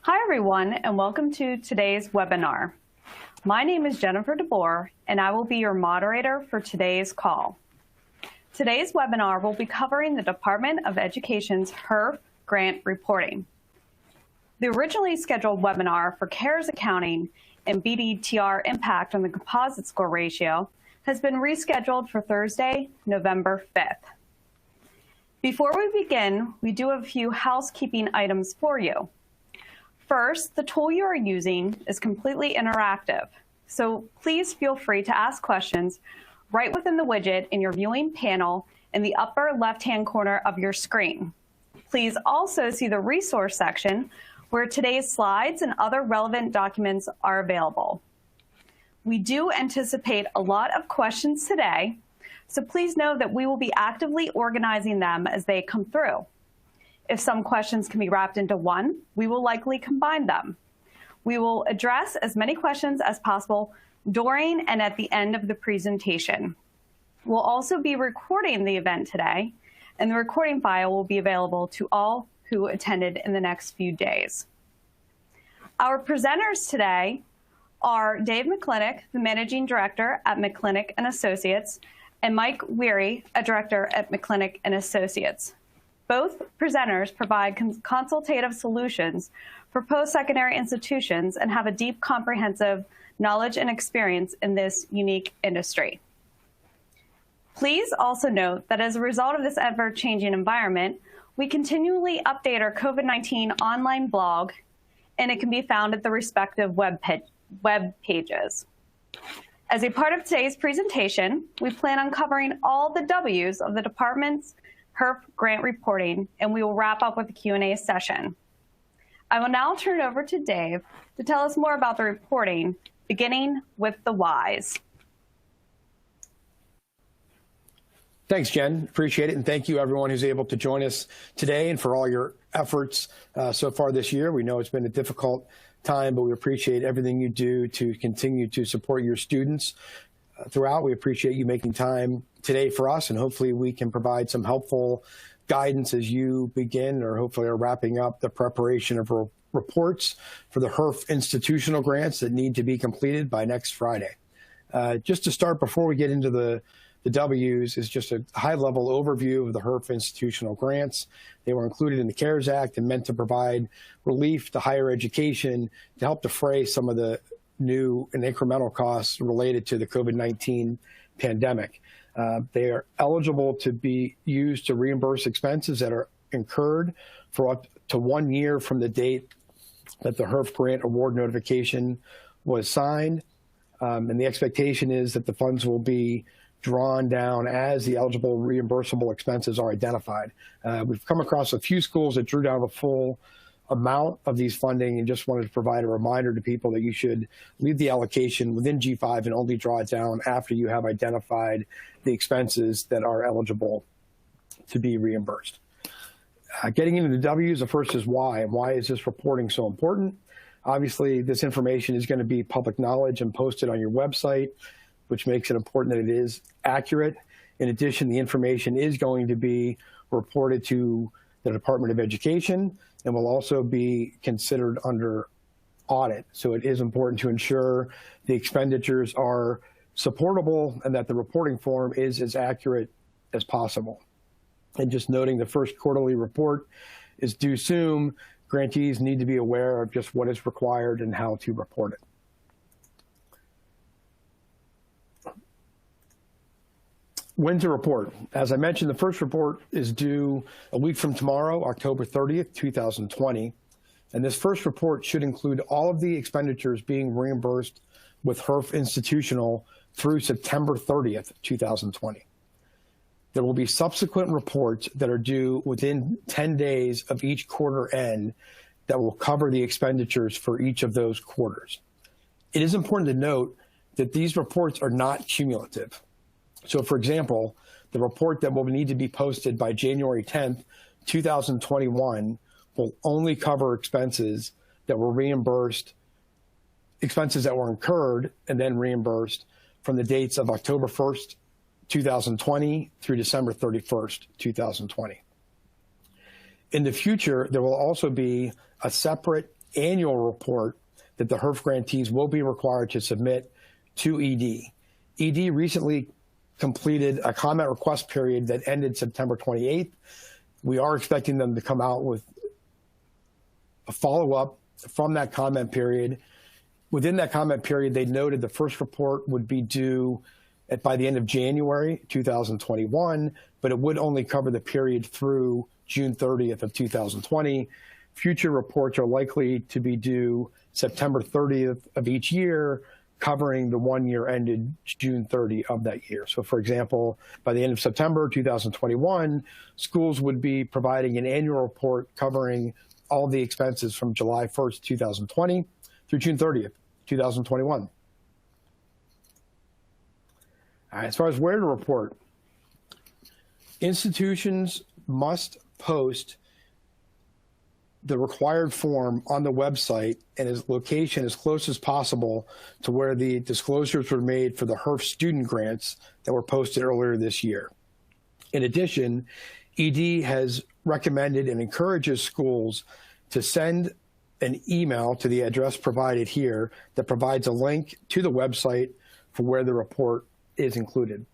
Hi, everyone, and welcome to today's webinar. My name is Jennifer DeBoer, and I will be your moderator for today's call. Today's webinar will be covering the Department of Education's HEERF Grant reporting. The originally scheduled webinar for CARES accounting and BDTR impact on the composite score ratio has been rescheduled for Thursday, November 5th. Before we begin, we do have a few housekeeping items for you. First, the tool you are using is completely interactive, so please feel free to ask questions right within the widget in your viewing panel in the upper left-hand corner of your screen. Please also see the resource section where today's slides and other relevant documents are available. We do anticipate a lot of questions today, so please know that we will be actively organizing them as they come through. If some questions can be wrapped into one, we will likely combine them. We will address as many questions as possible during and at the end of the presentation. We'll also be recording the event today, and the recording file will be available to all who attended in the next few days. Our presenters today are Dave McClintock, the Managing Director at McClintock & Associates, and Mike Weary, a Director at McClintock & Associates. Both presenters provide consultative solutions for post-secondary institutions and have a deep, comprehensive knowledge and experience in this unique industry. Please also note that as a result of this ever-changing environment, we continually update our COVID-19 online blog, and it can be found at the respective web pages. As a part of today's presentation, we plan on covering all the W's of the department's HEERF grant reporting, and we will wrap up with a Q&A session. I will now turn it over to Dave to tell us more about the reporting, beginning with the whys. Thanks, Jen. Appreciate it. And thank you, everyone who's able to join us today and for all your efforts so far this year. We know it's been a difficult time, but we appreciate everything you do to continue to support your students throughout. We appreciate you making time today for us, and hopefully we can provide some helpful guidance as you begin or hopefully are wrapping up the preparation of reports for the HEERF institutional grants that need to be completed by next Friday. Just to start, before we get into the W's, is just a high-level overview of the HEERF institutional grants. They were included in the CARES Act and meant to provide relief to higher education to help defray some of the new and incremental costs related to the COVID-19 pandemic. They are eligible to be used to reimburse expenses that are incurred for up to 1 year from the date that the HEERF grant award notification was signed. And the expectation is that the funds will be drawn down as the eligible reimbursable expenses are identified. We've come across a few schools that drew down the full amount of these funding and just wanted to provide a reminder to people that you should leave the allocation within G5 and only draw it down after you have identified the expenses that are eligible to be reimbursed. Getting into the W's, the first is why, and why is this reporting so important? Obviously, this information is going to be public knowledge and posted on your website, which makes it important that it is accurate. In addition, the information is going to be reported to the Department of Education and will also be considered under audit. So it is important to ensure the expenditures are supportable and that the reporting form is as accurate as possible. And just noting the first quarterly report is due soon, grantees need to be aware of just what is required and how to report it. When to report. As I mentioned, the first report is due a week from tomorrow, October 30th, 2020. And this first report should include all of the expenditures being reimbursed with HEERF institutional through September 30th, 2020. There will be subsequent reports that are due within 10 days of each quarter end that will cover the expenditures for each of those quarters. It is important to note that these reports are not cumulative. So, for example, the report that will need to be posted by January 10th, 2021 will only cover expenses that were reimbursed, expenses that were incurred and then reimbursed from the dates of October 1st, 2020 through December 31st, 2020. In the future, there will also be a separate annual report that the HERF grantees will be required to submit to ED. ED recently completed a comment request period that ended September 28th. We are expecting them to come out with a follow-up from that comment period. Within that comment period, they noted the first report would be due by the end of January 2021, but it would only cover the period through June 30th of 2020. Future reports are likely to be due September 30th of each year, covering the 1 year ended June 30 of that year. So for example, by the end of September 2021, schools would be providing an annual report covering all the expenses from July 1st, 2020 through June 30th, 2021. As far as where to report, institutions must post the required form on the website and its location as close as possible to where the disclosures were made for the HERF student grants that were posted earlier this year. In addition, ED has recommended and encourages schools to send an email to the address provided here that provides a link to the website for where the report is included.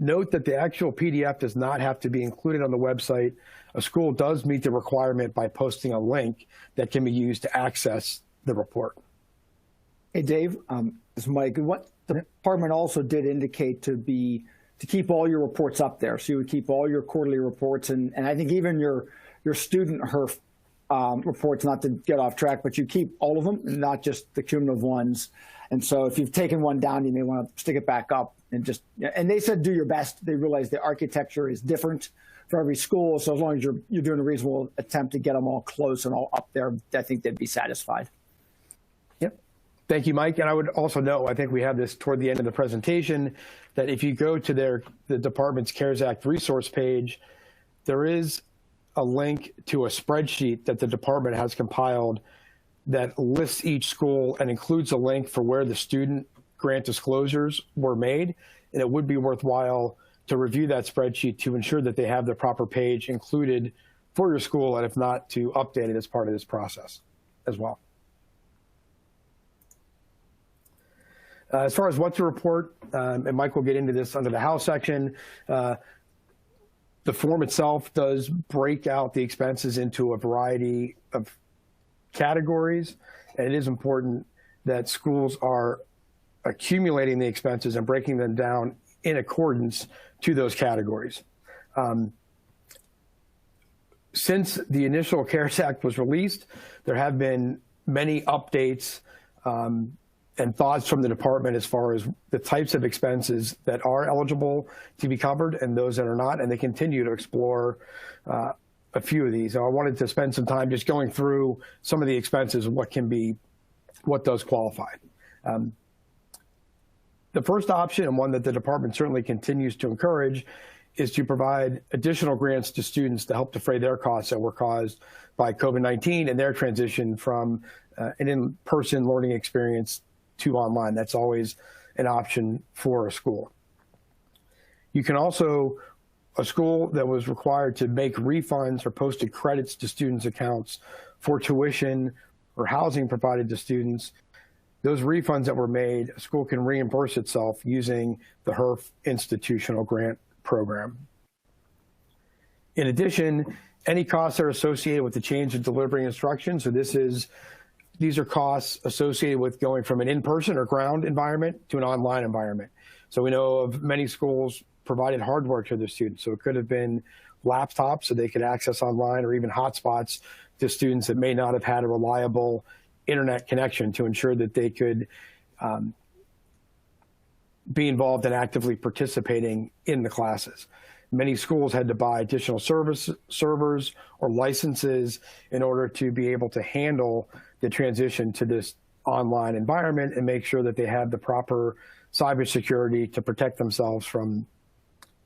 Note that the actual PDF does not have to be included on the website. A school does meet the requirement by posting a link that can be used to access the report. Hey, Dave, this is Mike. What the department also did indicate to keep all your reports up there. So you would keep all your quarterly reports, and I think even your student HERF reports, not to get off track, but you keep all of them, not just the cumulative ones. And so if you've taken one down, you may want to stick it back up and they said do your best. They realize the architecture is different for every school. So as long as you're doing a reasonable attempt to get them all close and all up there, I think they'd be satisfied. Yep. Thank you, Mike. And I would also note, I think we have this toward the end of the presentation, that if you go to the department's CARES Act resource page, there is a link to a spreadsheet that the department has compiled that lists each school and includes a link for where the student grant disclosures were made. And it would be worthwhile to review that spreadsheet to ensure that they have the proper page included for your school, and if not, to update it as part of this process as well. As far as what to report, and Mike will get into this under the How section, the form itself does break out the expenses into a variety of categories, and it is important that schools are accumulating the expenses and breaking them down in accordance to those categories. Since the initial CARES Act was released, there have been many updates and thoughts from the department as far as the types of expenses that are eligible to be covered and those that are not, and they continue to explore a few of these. So I wanted to spend some time just going through some of the expenses and what does qualify. The first option, and one that the department certainly continues to encourage, is to provide additional grants to students to help defray their costs that were caused by COVID-19 and their transition from an in-person learning experience to online. That's always an option for a school. You can also, a school that was required to make refunds or posted credits to students' accounts for tuition or housing provided to students, those refunds that were made, a school can reimburse itself using the HERF institutional grant program. In addition, any costs that are associated with the change in delivering instruction, so these are costs associated with going from an in-person or ground environment to an online environment. So we know of many schools provided hardware to their students. So it could have been laptops so they could access online, or even hotspots to students that may not have had a reliable internet connection to ensure that they could be involved in actively participating in the classes. Many schools had to buy additional servers or licenses in order to be able to handle the transition to this online environment and make sure that they have the proper cybersecurity to protect themselves from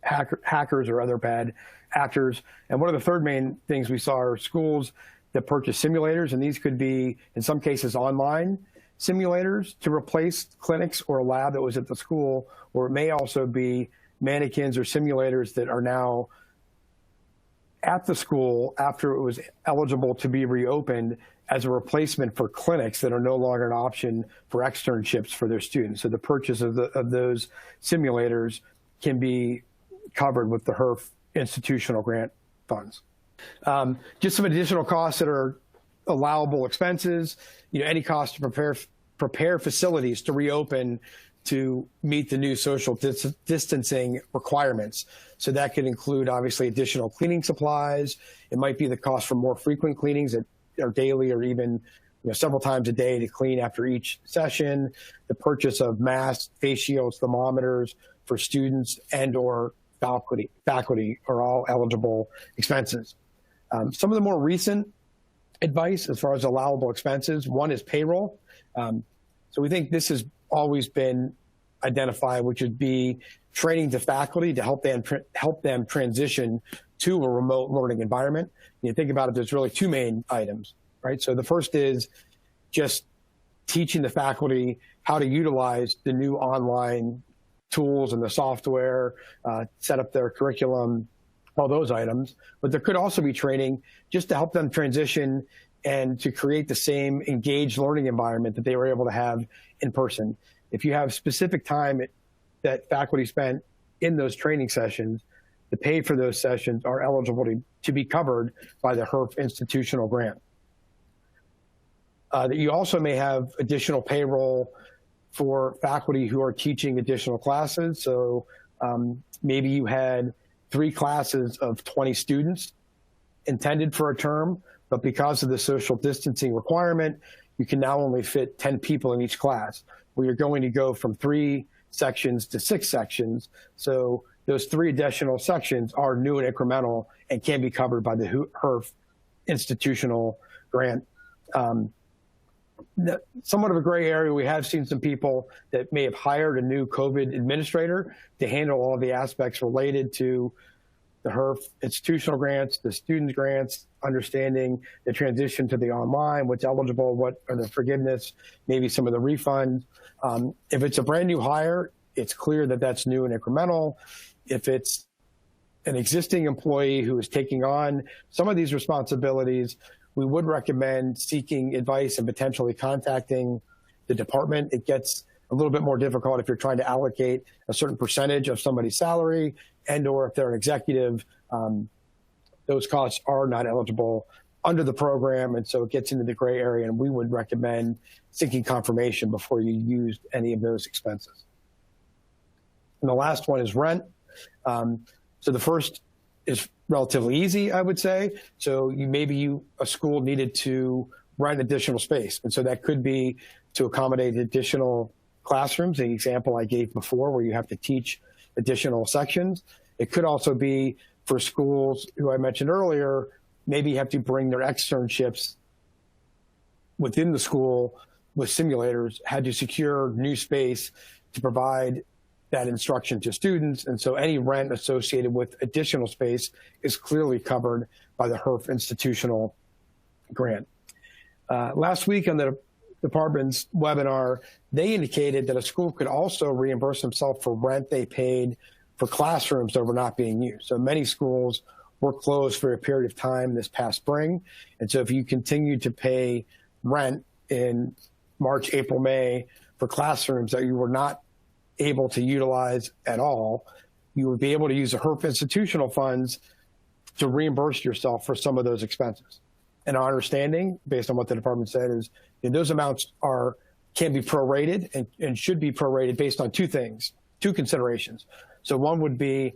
hackers or other bad actors. And one of the third main things we saw are schools that purchase simulators, and these could be, in some cases, online simulators to replace clinics or a lab that was at the school, or it may also be mannequins or simulators that are now at the school after it was eligible to be reopened as a replacement for clinics that are no longer an option for externships for their students. So the purchase of those simulators can be covered with the HERF institutional grant funds. Just some additional costs that are allowable expenses. Any cost to prepare facilities to reopen to meet the new social distancing requirements. So that could include, obviously, additional cleaning supplies. It might be the cost for more frequent cleanings that are daily or even several times a day to clean after each session. The purchase of masks, face shields, thermometers for students and or faculty are all eligible expenses. Some of the more recent advice as far as allowable expenses, one is payroll. So we think this has always been identified, which would be training to faculty to help them transition to a remote learning environment. You think about it, there's really two main items, right? So the first is just teaching the faculty how to utilize the new online tools and the software, set up their curriculum, all those items. But there could also be training just to help them transition and to create the same engaged learning environment that they were able to have in person. If you have specific time that faculty spent in those training sessions, the pay for those sessions are eligible to be covered by the HERF institutional grant. You also may have additional payroll for faculty who are teaching additional classes. So maybe you had 3 classes of 20 students intended for a term, but because of the social distancing requirement, you can now only fit 10 people in each class, where you're going to go from 3 sections to 6 sections. So those 3 additional sections are new and incremental and can be covered by the HERF institutional grant. Somewhat of a gray area, we have seen some people that may have hired a new COVID administrator to handle all the aspects related to the HERF institutional grants, the student grants, understanding the transition to the online, what's eligible, what are the forgiveness, maybe some of the refunds. If it's a brand new hire, it's clear that that's new and incremental. If it's an existing employee who is taking on some of these responsibilities, we would recommend seeking advice and potentially contacting the department. It gets a little bit more difficult if you're trying to allocate a certain percentage of somebody's salary, and or if they're an executive, those costs are not eligible under the program, and so it gets into the gray area, and we would recommend seeking confirmation before you use any of those expenses. And the last one is rent. So the first is relatively easy, I would say. So a school needed to rent additional space, and so that could be to accommodate additional classrooms, the example I gave before, where you have to teach additional sections. It could also be for schools who I mentioned earlier, maybe you have to bring their externships within the school with simulators, had to secure new space to provide that instruction to students. And so any rent associated with additional space is clearly covered by the HERF institutional grant. Last week on the department's webinar, they indicated that a school could also reimburse themselves for rent they paid for classrooms that were not being used. So many schools were closed for a period of time this past spring. And so if you continue to pay rent in March, April, May for classrooms that you were not able to utilize at all, you would be able to use the HERF institutional funds to reimburse yourself for some of those expenses. And our understanding, based on what the department said, is those amounts can be prorated and should be prorated based on 2 things, 2 considerations. So one would be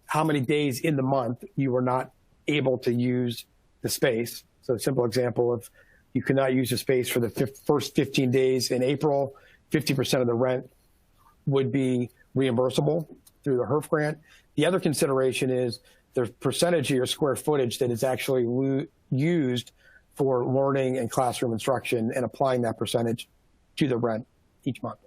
how many days in the month you were not able to use the space. So a simple example, if you could not use the space for the first 15 days in April, 50% of the rent would be reimbursable through the HERF grant. The other consideration is the percentage of your square footage that is actually used for learning and classroom instruction, and applying that percentage to the rent each month.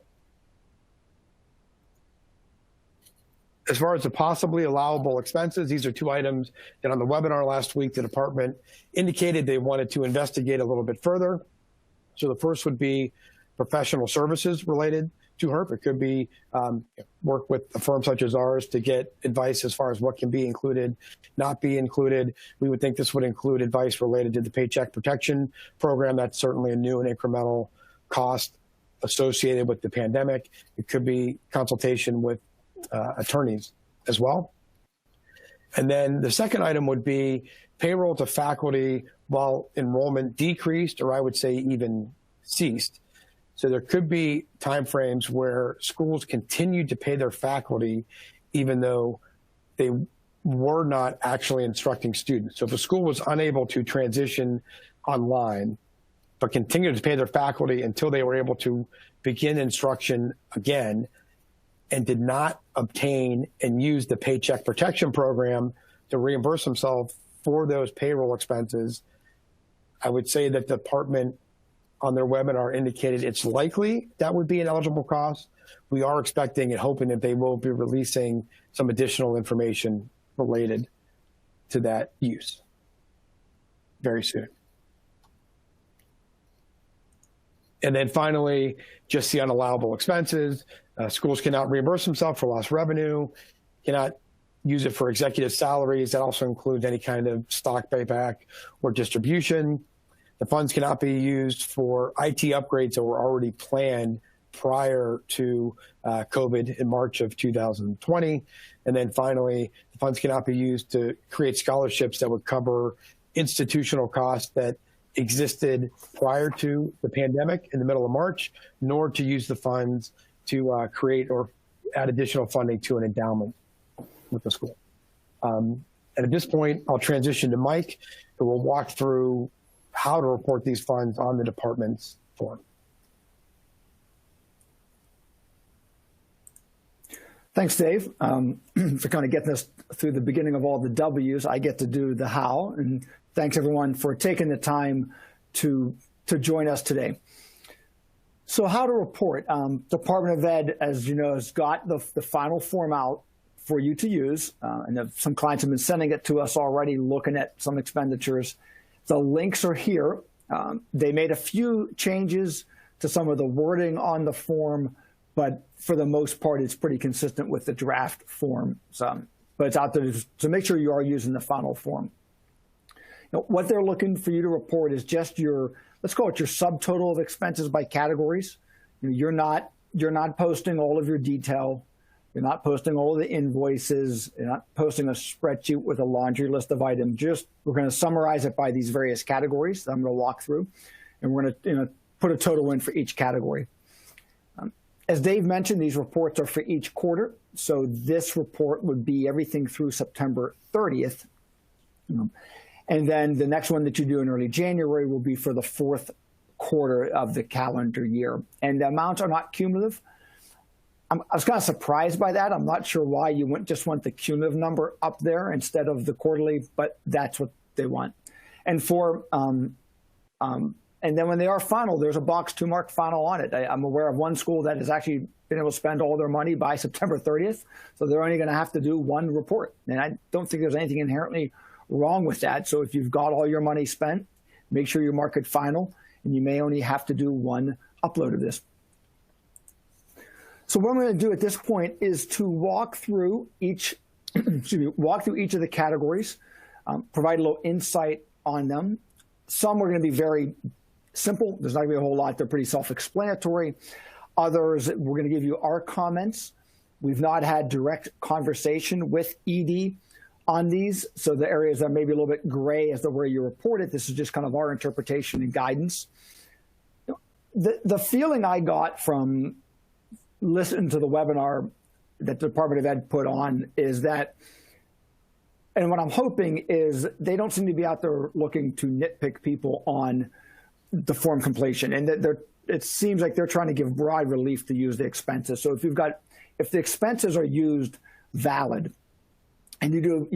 As far as the possibly allowable expenses, these are 2 items that on the webinar last week, the department indicated they wanted to investigate a little bit further. So the first would be professional services related to HERF. It could be work with a firm such as ours to get advice as far as what can be included, not be included. We would think this would include advice related to the Paycheck Protection Program. That's certainly a new and incremental cost associated with the pandemic. It could be consultation with attorneys as well. And then the second item would be payroll to faculty while enrollment decreased, or I would say even ceased. So there could be timeframes where schools continued to pay their faculty even though they were not actually instructing students. So if a school was unable to transition online, but continued to pay their faculty until they were able to begin instruction again and did not obtain and use the Paycheck Protection Program to reimburse themselves for those payroll expenses, I would say that the department on their webinar indicated it's likely that would be an eligible cost. We are expecting and hoping that they will be releasing some additional information related to that use very soon. And then finally, just the unallowable expenses. Schools cannot reimburse themselves for lost revenue, cannot use it for executive salaries. That also includes any kind of stock payback or distribution. The funds cannot be used for IT upgrades that were already planned prior to COVID in March of 2020. And then finally, the funds cannot be used to create scholarships that would cover institutional costs that existed prior to the pandemic in the middle of March, nor to use the funds to create or add additional funding to an endowment with the school. And at this point, I'll transition to Mike, who will walk through how to report these funds on the department's form. Thanks, Dave, for kind of getting us through the beginning of all the W's. I get to do the how, and thanks everyone for taking the time to join us today. So how to report. Department of Ed, as you know, has got the final form out for you to use, and some clients have been sending it to us already, looking at some expenditures. The links are here. They made a few changes to some of the wording on the form, but for the most part, it's pretty consistent with the draft form. But it's out there, so make sure you are using the final form. You know, what they're looking for you to report is just your, let's call it your subtotal of expenses by categories. You know, you're not posting all of your detail. You're not posting all of the invoices. You're not posting a spreadsheet with a laundry list of items. Just, we're going to summarize it by these various categories that I'm going to walk through, and we're going to put a total in for each category. As Dave mentioned, these reports are for each quarter. So this report would be everything through September 30th. And then the next one that you do in early January will be for the fourth quarter of the calendar year. And the amounts are not cumulative. I was kind of surprised by that. I'm not sure why you just want the cumulative number up there instead of the quarterly, but that's what they want. And and then when they are final, there's a box to mark final on it. I'm aware of one school that has actually been able to spend all their money by September 30th, so they're only going to have to do one report. And I don't think there's anything inherently wrong with that. So if you've got all your money spent, make sure you mark it final, and you may only have to do one upload of this. So what I'm going to do at this point is to walk through each, walk through each of the categories, provide a little insight on them. Some are going to be very simple. There's not going to be a whole lot. They're pretty self-explanatory. Others, we're going to give you our comments. We've not had direct conversation with ED on these, so the areas that may be a little bit gray as to where you report it, this is just kind of our interpretation and guidance. The feeling I got from listening to the webinar that the Department of Ed put on is that, and what I'm hoping is they don't seem to be out there looking to nitpick people on the form completion, and that it seems like they're trying to give broad relief to use the expenses. So if the expenses are used valid, and you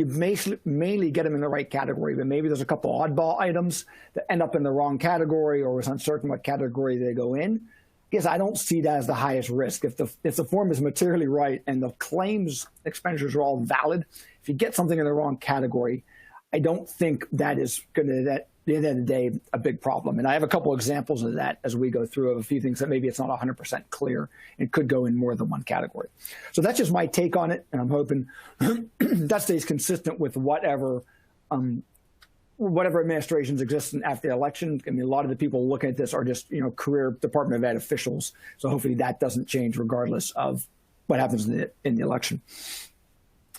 mainly get them in the right category, but maybe there's a couple oddball items that end up in the wrong category or is uncertain what category they go in. I guess I don't see that as the highest risk. If the form is materially right and the claims expenditures are all valid, if you get something in the wrong category, I don't think that is going to the end of the day, a big problem. And I have a couple examples of that as we go through of a few things that maybe it's not 100% clear and could go in more than one category. So that's just my take on it, and I'm hoping that stays consistent with whatever administrations exist after the election. I mean, a lot of the people looking at this are just, career Department of Ed officials. So hopefully that doesn't change regardless of what happens in the election.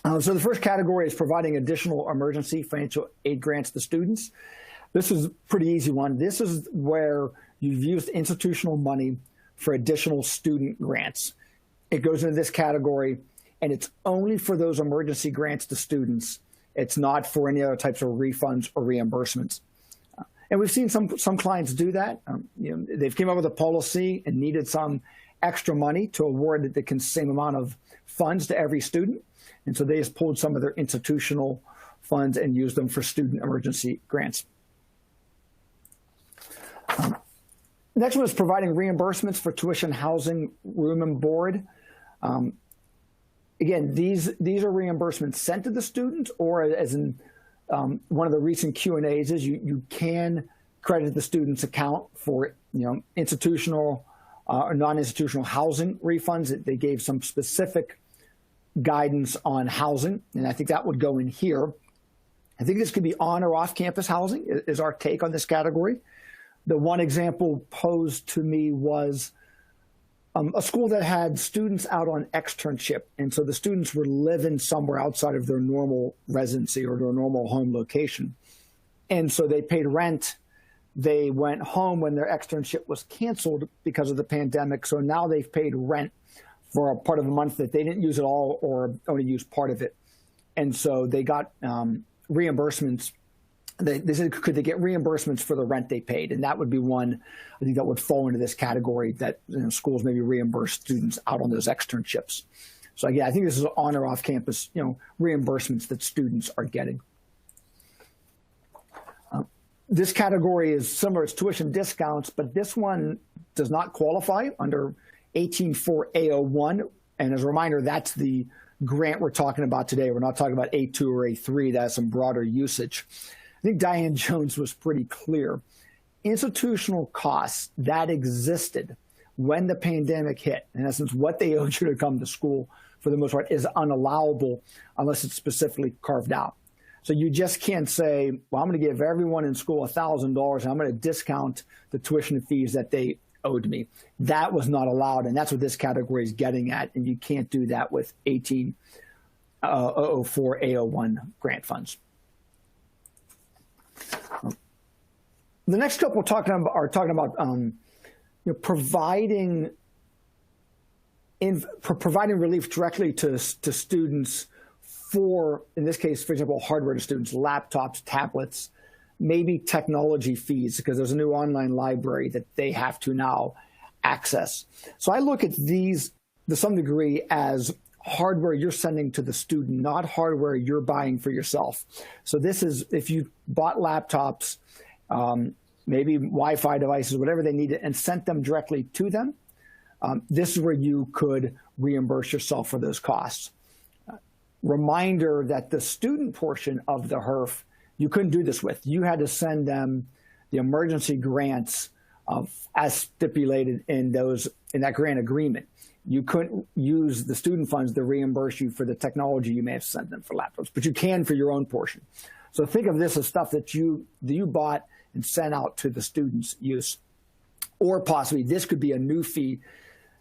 So the first category is providing additional emergency financial aid grants to students. This is a pretty easy one. This is where you've used institutional money for additional student grants. It goes into this category, and it's only for those emergency grants to students. It's not for any other types of refunds or reimbursements. And we've seen some clients do that. They've came up with a policy and needed some extra money to award the same amount of funds to every student. And so they just pulled some of their institutional funds and used them for student emergency grants. Next one is providing reimbursements for tuition, housing, room, and board. Again, these are reimbursements sent to the student, or as in one of the recent Q&As is you can credit the student's account for institutional or non-institutional housing refunds. They gave some specific guidance on housing, and I think that would go in here. I think this could be on or off campus housing is our take on this category. The one example posed to me was a school that had students out on externship. And so the students were living somewhere outside of their normal residency or their normal home location. And so they paid rent. They went home when their externship was canceled because of the pandemic. So now they've paid rent for a part of the month that they didn't use at all or only used part of it. And so they got reimbursements. They said, could they get reimbursements for the rent they paid? And that would be one, I think, that would fall into this category that schools maybe reimburse students out on those externships. So again, I think this is on or off campus, reimbursements that students are getting. This category is similar to tuition discounts, but this one does not qualify under 18.4A01. And as a reminder, that's the grant we're talking about today. We're not talking about A2 or A3. That has some broader usage. I think Diane Jones was pretty clear. Institutional costs that existed when the pandemic hit, in essence, what they owed you to come to school for the most part is unallowable unless it's specifically carved out. So you just can't say, well, I'm going to give everyone in school $1,000 and I'm going to discount the tuition fees that they owed me. That was not allowed, and that's what this category is getting at, and you can't do that with 18.004A01 grant funds. The next couple are talking about providing relief directly to students for, in this case, for example, hardware to students, laptops, tablets, maybe technology fees, because there's a new online library that they have to now access. So I look at these to some degree as hardware you're sending to the student, not hardware you're buying for yourself. So this is, if you bought laptops, maybe Wi-Fi devices, whatever they needed, and sent them directly to them, this is where you could reimburse yourself for those costs. Reminder that the student portion of the HERF, you couldn't do this with. You had to send them the emergency grants as stipulated in that grant agreement. You couldn't use the student funds to reimburse you for the technology you may have sent them for laptops, but you can for your own portion. So think of this as stuff that you bought and sent out to the students' use. Or possibly this could be a new fee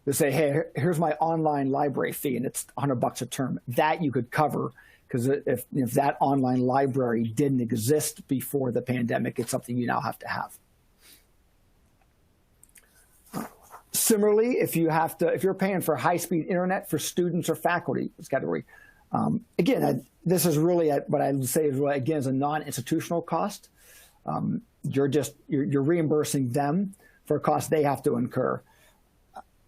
to say, hey, here's my online library fee, and it's $100 a term. That you could cover, because if that online library didn't exist before the pandemic, it's something you now have to have. Similarly, if you're paying for high-speed internet for students or faculty, this category, again, this is really what I would say is again is a non-institutional cost. You're reimbursing them for a cost they have to incur.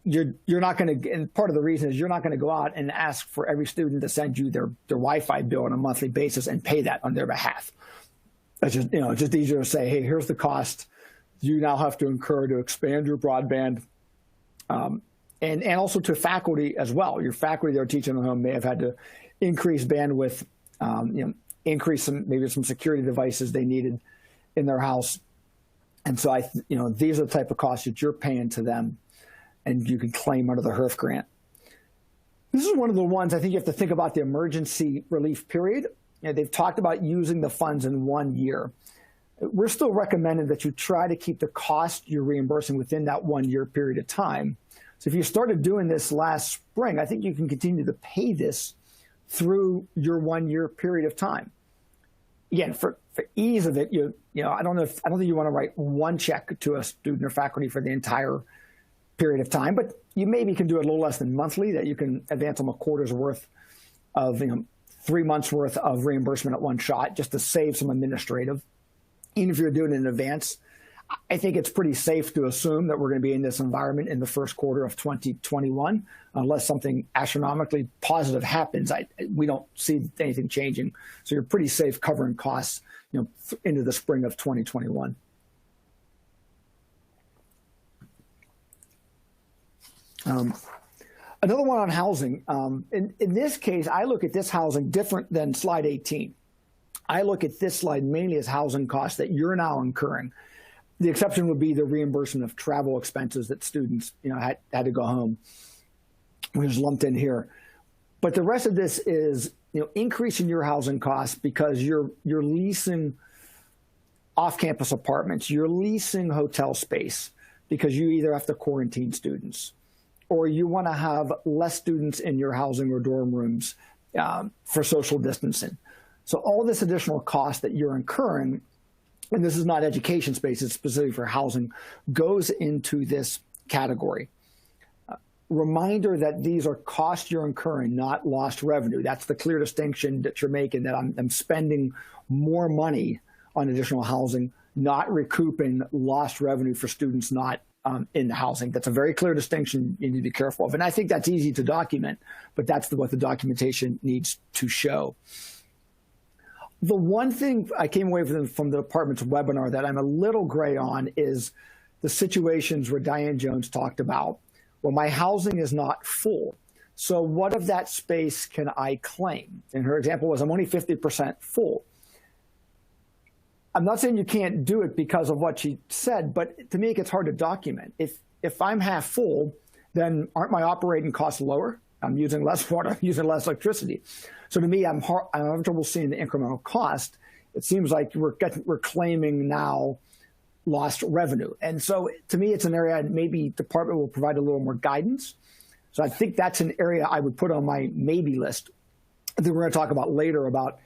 You're not going to, and part of the reason is you're not going to go out and ask for every student to send you their Wi-Fi bill on a monthly basis and pay that on their behalf. It's just just easier to say, hey, here's the cost you now have to incur to expand your broadband. And also to faculty as well. Your faculty that are teaching at home may have had to increase bandwidth, increase maybe some security devices they needed. in their house. And so these are the type of costs that you're paying to them, and you can claim under the HEERF grant. This is one of the ones I think you have to think about, the emergency relief period. They've talked about using the funds in 1 year. We're still recommending that you try to keep the cost you're reimbursing within that 1 year period of time. So if you started doing this last spring, I think you can continue to pay this through your 1 year period of time. Again, for ease of it, I don't think you want to write one check to a student or faculty for the entire period of time, but you maybe can do it a little less than monthly, that you can advance them a quarter's worth of 3 months worth of reimbursement at one shot, just to save some administrative. Even if you're doing it in advance, I think it's pretty safe to assume that we're going to be in this environment in the first quarter of 2021, unless something astronomically positive happens. We don't see anything changing. So you're pretty safe covering costs, into the spring of 2021. Another one on housing. In this case, I look at this housing different than slide 18. I look at this slide mainly as housing costs that you're now incurring. The exception would be the reimbursement of travel expenses that students had to go home, which is lumped in here. But the rest of this is increasing your housing costs because you're leasing off-campus apartments, you're leasing hotel space because you either have to quarantine students, or you want to have less students in your housing or dorm rooms for social distancing. So all this additional cost that you're incurring, and this is not education space, it's specifically for housing, goes into this category. Reminder that these are costs you're incurring, not lost revenue. That's the clear distinction that you're making, that I'm spending more money on additional housing, not recouping lost revenue for students not in the housing. That's a very clear distinction you need to be careful of. And I think that's easy to document, but that's what the documentation needs to show. The one thing I came away from the department's webinar that I'm a little gray on is the situations where Diane Jones talked about, well, my housing is not full. So what of that space can I claim? And her example was, I'm only 50% full. I'm not saying you can't do it because of what she said, but to me, it gets hard to document. If I'm half full, then aren't my operating costs lower? I'm using less water, I'm using less electricity. So to me, I'm having trouble seeing the incremental cost. It seems like we're claiming now lost revenue. And so to me, it's an area maybe department will provide a little more guidance. So I think that's an area I would put on my maybe list. I think we're going to talk about later about,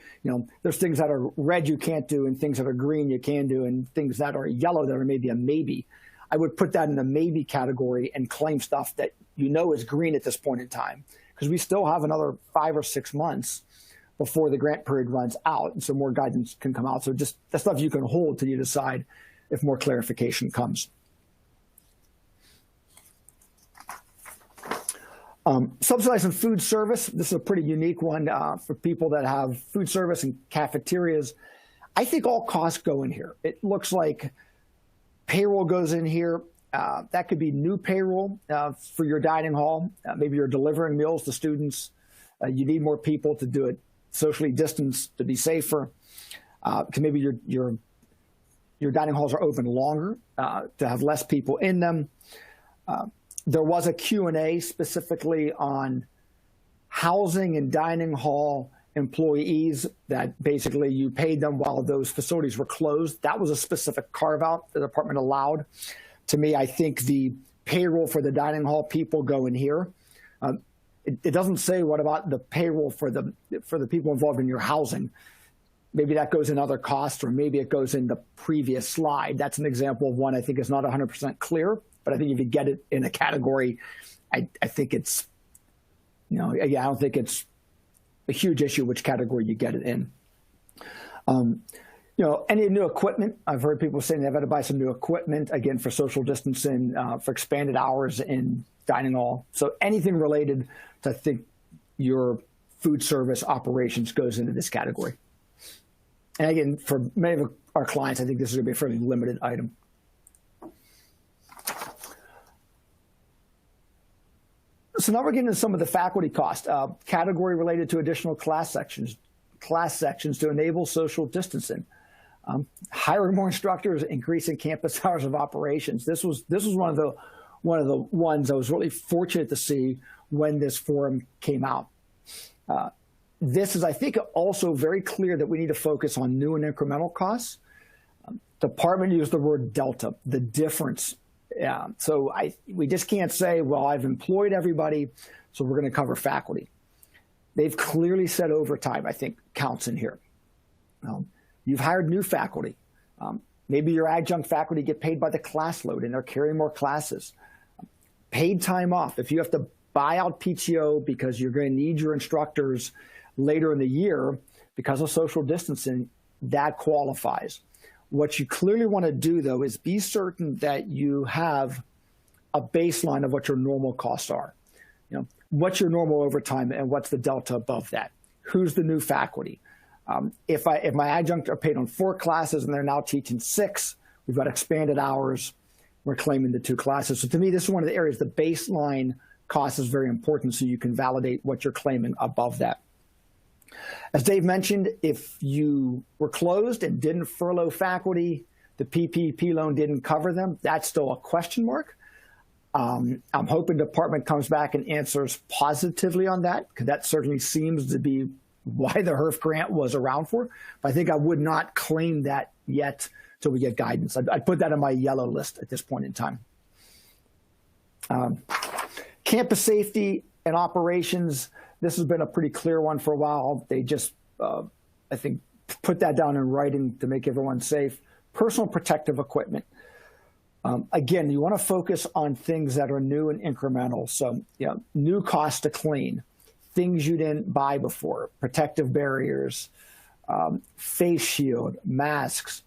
there's things that are red you can't do and things that are green you can do and things that are yellow that are maybe a maybe. I would put that in the maybe category and claim stuff that is green at this point in time, because we still have another 5 or 6 months before the grant period runs out, and so more guidance can come out. So just the stuff you can hold till you decide if more clarification comes. Subsidizing food service. This is a pretty unique one for people that have food service and cafeterias. I think all costs go in here. It looks like payroll goes in here. That could be new payroll for your dining hall. Maybe you're delivering meals to students. You need more people to do it socially distanced to be safer. Maybe your dining halls are open longer to have less people in them. There was a Q&A specifically on housing and dining hall employees that basically you paid them while those facilities were closed. That was a specific carve-out the department allowed. To me, I think the payroll for the dining hall people go in here. It doesn't say what about the payroll for the people involved in your housing. Maybe that goes in other costs, or maybe it goes in the previous slide. That's an example of one I think is not 100% clear, but I think if you get it in a category, I think it's, I don't think it's a huge issue which category you get it in. Any new equipment, I've heard people saying they've had to buy some new equipment, again, for social distancing, for expanded hours in dining hall. So anything related to, I think, your food service operations goes into this category. And again, for many of our clients, I think this is going to be a fairly limited item. So now we're getting into some of the faculty cost, category related to additional class sections to enable social distancing. Hiring more instructors, increasing campus hours of operations. This was one of the ones I was really fortunate to see when this forum came out. This is, I think, also very clear that we need to focus on new and incremental costs. Department used the word delta, the difference. So we just can't say, well, I've employed everybody, so we're going to cover faculty. They've clearly said overtime, I think, counts in here. You've hired new faculty. Maybe your adjunct faculty get paid by the class load and they're carrying more classes. Paid time off. If you have to buy out PTO because you're going to need your instructors later in the year because of social distancing, that qualifies. What you clearly want to do, though, is be certain that you have a baseline of what your normal costs are. What's your normal overtime and what's the delta above that? Who's the new faculty? If my adjunct are paid on 4 classes and they're now teaching 6, we've got expanded hours, we're claiming the 2 classes. So to me, this is one of the areas, the baseline cost is very important so you can validate what you're claiming above that. As Dave mentioned, if you were closed and didn't furlough faculty, the PPP loan didn't cover them, that's still a question mark. I'm hoping the department comes back and answers positively on that, because that certainly seems to be why the HEERF grant was around for. But I think I would not claim that yet till we get guidance. I'd put that on my yellow list at this point in time. Campus safety and operations, this has been a pretty clear one for a while. They just, I think, put that down in writing to make everyone safe. Personal protective equipment. Again, you want to focus on things that are new and incremental. So, new costs to clean, things you didn't buy before, protective barriers, face shield, masks.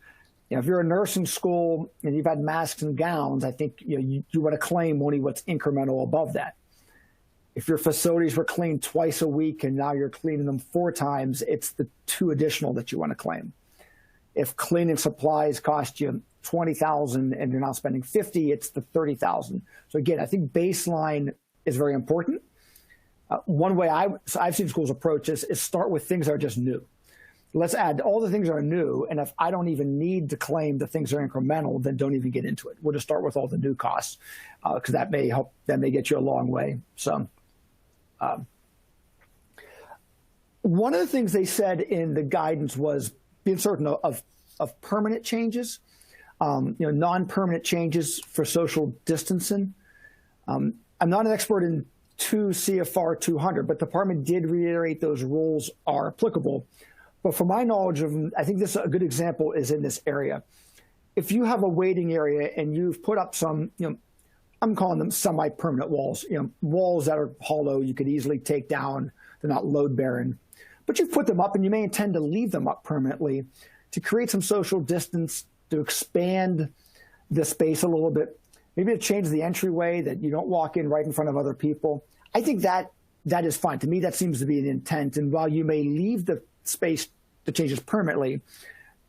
If you're a nursing school and you've had masks and gowns, I think you want to claim only what's incremental above that. If your facilities were cleaned twice a week and now you're cleaning them 4 times, it's the 2 additional that you want to claim. If cleaning supplies cost you $20,000 and you're now spending $50,000, it's the $30,000. So again, I think baseline is very important. One way I've seen schools approach this is start with things that are just new. Let's add all the things that are new, and if I don't even need to claim the things that are incremental, then don't even get into it. We'll just start with all the new costs, because that may help. That may get you a long way. So, one of the things they said in the guidance was being certain of permanent changes, non-permanent changes for social distancing. I'm not an expert in 2 CFR 200, but the department did reiterate those rules are applicable. But from my knowledge of them, I think this is a good example is in this area. If you have a waiting area and you've put up some, I'm calling them semi-permanent walls, walls that are hollow, you could easily take down, they're not load-bearing. But you've put them up and you may intend to leave them up permanently to create some social distance, to expand the space a little bit, maybe to change the entryway that you don't walk in right in front of other people. I think that is fine. To me, that seems to be the intent. And while you may leave the space to change this permanently,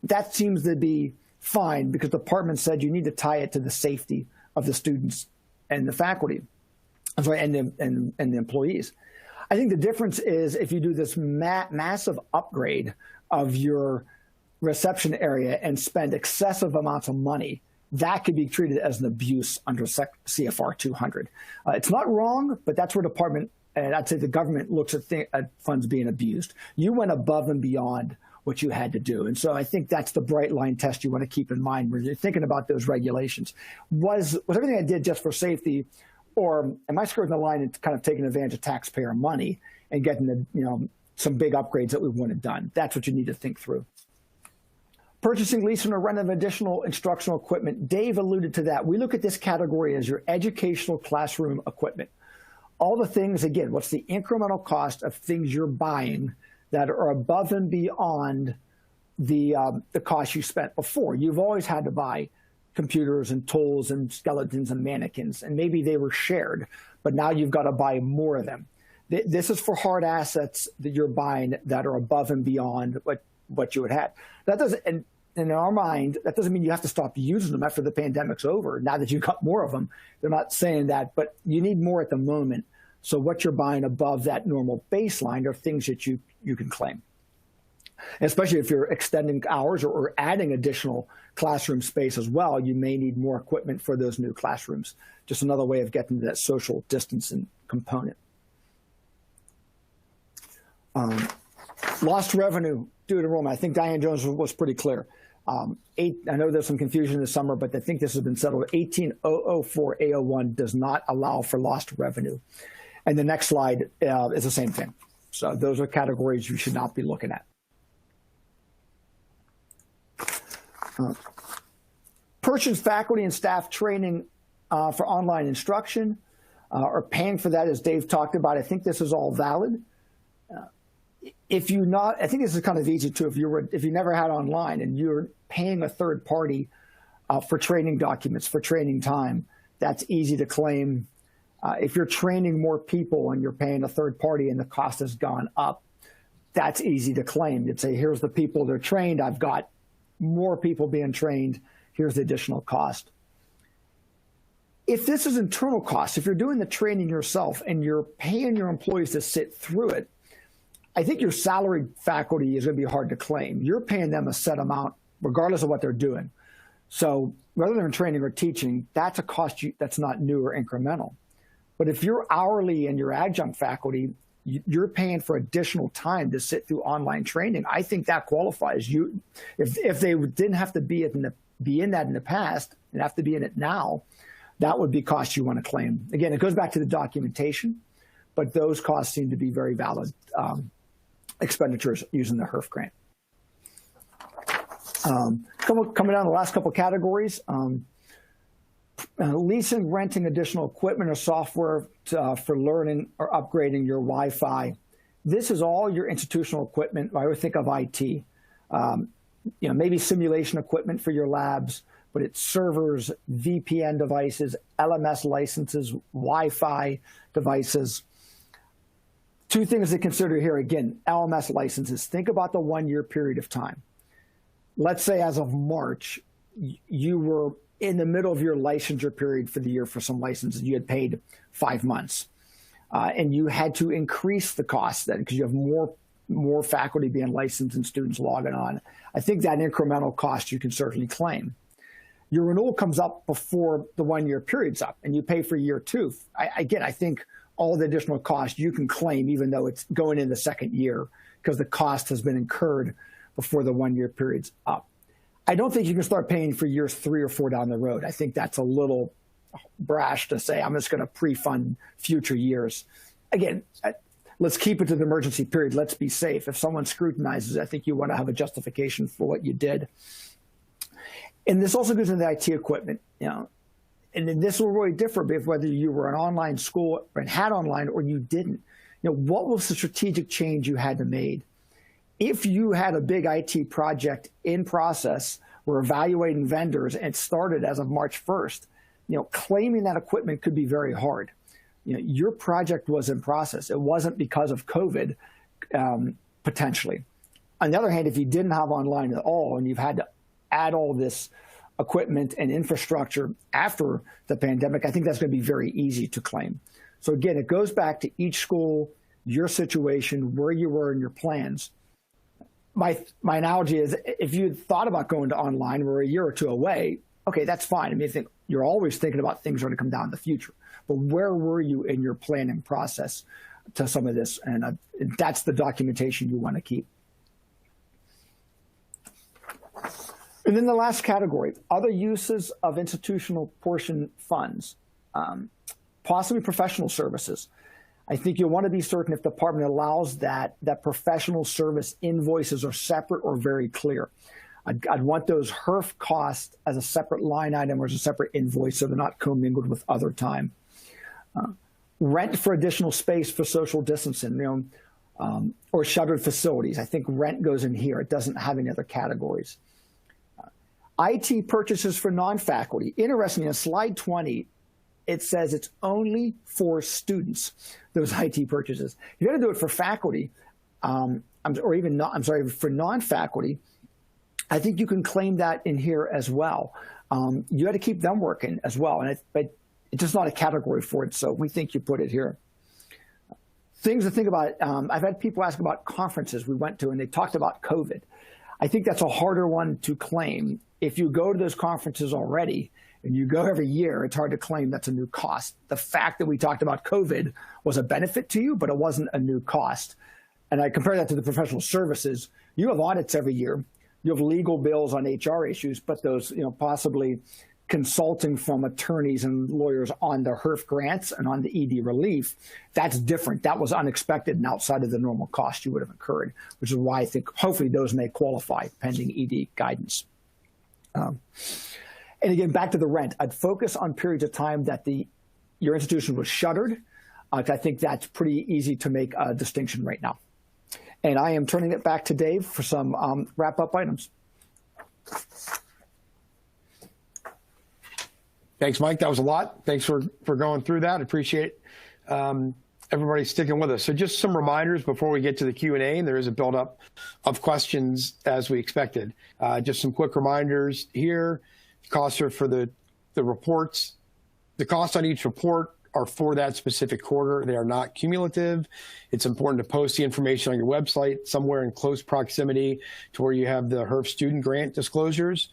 that seems to be fine because the department said you need to tie it to the safety of the students and the faculty, and the employees. I think the difference is if you do this massive upgrade of your reception area and spend excessive amounts of money, that could be treated as an abuse under CFR 200. It's not wrong, but that's where department, and I'd say the government looks at funds being abused. You went above and beyond what you had to do. And so I think that's the bright line test you want to keep in mind when you're thinking about those regulations. Was everything I did just for safety, or am I skirting the line and kind of taking advantage of taxpayer money and getting some big upgrades that we wouldn't have done? That's what you need to think through. Purchasing, leasing, or renting of additional instructional equipment. Dave alluded to that. We look at this category as your educational classroom equipment. All the things, again, what's the incremental cost of things you're buying that are above and beyond the cost you spent before? You've always had to buy computers and tools and skeletons and mannequins, and maybe they were shared, but now you've got to buy more of them. This is for hard assets that you're buying that are above and beyond what you would have. That doesn't, and in our mind, that doesn't mean you have to stop using them after the pandemic's over. Now that you've got more of them, they're not saying that, but you need more at the moment. So what you're buying above that normal baseline are things that you can claim. especially if you're extending hours or adding additional classroom space as well, you may need more equipment for those new classrooms. Just another way of getting to that social distancing component. Lost revenue due to enrollment. I think Diane Jones was pretty clear. I know there's some confusion this summer, but I think this has been settled. 18004 A01 does not allow for lost revenue. And the next slide is the same thing. So those are categories you should not be looking at. Purchase faculty and staff training for online instruction or paying for that, as Dave talked about. I think this is all valid. If you not, I think this is kind of easy too. If you never had online and you're paying a third party for training documents, for training time, that's easy to claim. If you're training more people and you're paying a third party and the cost has gone up, that's easy to claim. You'd say, here's the people that are trained. I've got more people being trained. Here's the additional cost. If this is internal costs, if you're doing the training yourself and you're paying your employees to sit through it, I think your salaried faculty is going to be hard to claim. You're paying them a set amount regardless of what they're doing. So whether they're in training or teaching, that's a cost that's not new or incremental. But if you're hourly and you're adjunct faculty, you're paying for additional time to sit through online training. I think that qualifies you. If they didn't have to be in that in the past and have to be in it now, that would be costs you want to claim. Again, it goes back to the documentation, but those costs seem to be very valid expenditures using the HEERF grant. Coming down the last couple categories, leasing, renting additional equipment or software for learning or upgrading your Wi-Fi. This is all your institutional equipment. I would think of IT, maybe simulation equipment for your labs, but it's servers, VPN devices, LMS licenses, Wi-Fi devices. Two things to consider here. Again, LMS licenses. Think about the 1 year period of time. Let's say as of March, you were in the middle of your licensure period for the year for some licenses. You had paid 5 months. And you had to increase the cost then because you have more faculty being licensed and students logging on. I think that incremental cost you can certainly claim. Your renewal comes up before the 1 year period's up and you pay for year two. I think all the additional costs you can claim even though it's going in the second year because the cost has been incurred before the 1 year period's up. I don't think you can start paying for years 3 or 4 down the road. I think that's a little brash to say, I'm just going to pre-fund future years. Again, let's keep it to the emergency period. Let's be safe. If someone scrutinizes, I think you want to have a justification for what you did. And this also goes into the IT equipment, and then this will really differ whether you were an online school and had online or you didn't. What was the strategic change you had to make? If you had a big IT project in process, we're evaluating vendors and it started as of March 1st, claiming that equipment could be very hard. Your project was in process. It wasn't because of COVID, potentially. On the other hand, if you didn't have online at all and you've had to add all this equipment and infrastructure after the pandemic, I think that's going to be very easy to claim. So again, it goes back to each school, your situation, where you were in your plans. My analogy is if you thought about going to online, we're a year or two away, okay, that's fine. I mean, you're always thinking about things that are going to come down in the future. But where were you in your planning process to some of this? And that's the documentation you want to keep. And then the last category, other uses of institutional portion funds, possibly professional services. I think you'll want to be certain if the department allows that professional service invoices are separate or very clear. I'd want those HERF costs as a separate line item or as a separate invoice so they're not commingled with other time. Rent for additional space for social distancing, or shuttered facilities. I think rent goes in here. It doesn't have any other categories. IT purchases for non-faculty. Interestingly, on slide 20, it says it's only for students, those IT purchases. You got to do it for faculty, for non-faculty. I think you can claim that in here as well. You got to keep them working as well, but it's just not a category for it, so we think you put it here. things to think about. I've had people ask about conferences we went to, and they talked about COVID. I think that's a harder one to claim. If you go to those conferences already and you go every year, it's hard to claim that's a new cost. The fact that we talked about COVID was a benefit to you, but it wasn't a new cost. And I compare that to the professional services. You have audits every year. You have legal bills on HR issues, but those, possibly consulting from attorneys and lawyers on the HEERF grants and on the ED relief, that's different. That was unexpected and outside of the normal cost you would have incurred, which is why I think hopefully those may qualify pending ED guidance. And again, back to the rent, I'd focus on periods of time that your institution was shuttered. I think that's pretty easy to make a distinction right now. And I am turning it back to Dave for some wrap-up items. Thanks, Mike. That was a lot. Thanks for going through that. Appreciate everybody sticking with us. So just some reminders before we get to the Q&A, and there is a buildup of questions as we expected. Just some quick reminders here. Costs are for the reports. The costs on each report are for that specific quarter. They are not cumulative. It's important to post the information on your website somewhere in close proximity to where you have the HERF student grant disclosures.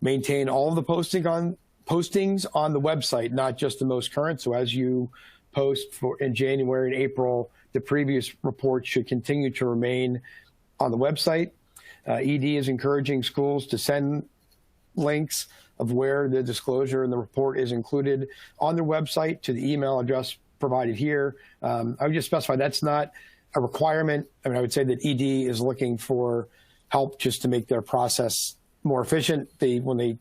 Maintain all of the postings on the website, not just the most current. So as you post in January and April, the previous report should continue to remain on the website. ED is encouraging schools to send links of where the disclosure in the report is included on their website to the email address provided here. I would just specify that's not a requirement. I mean, I would say that ED is looking for help just to make their process more efficient. When they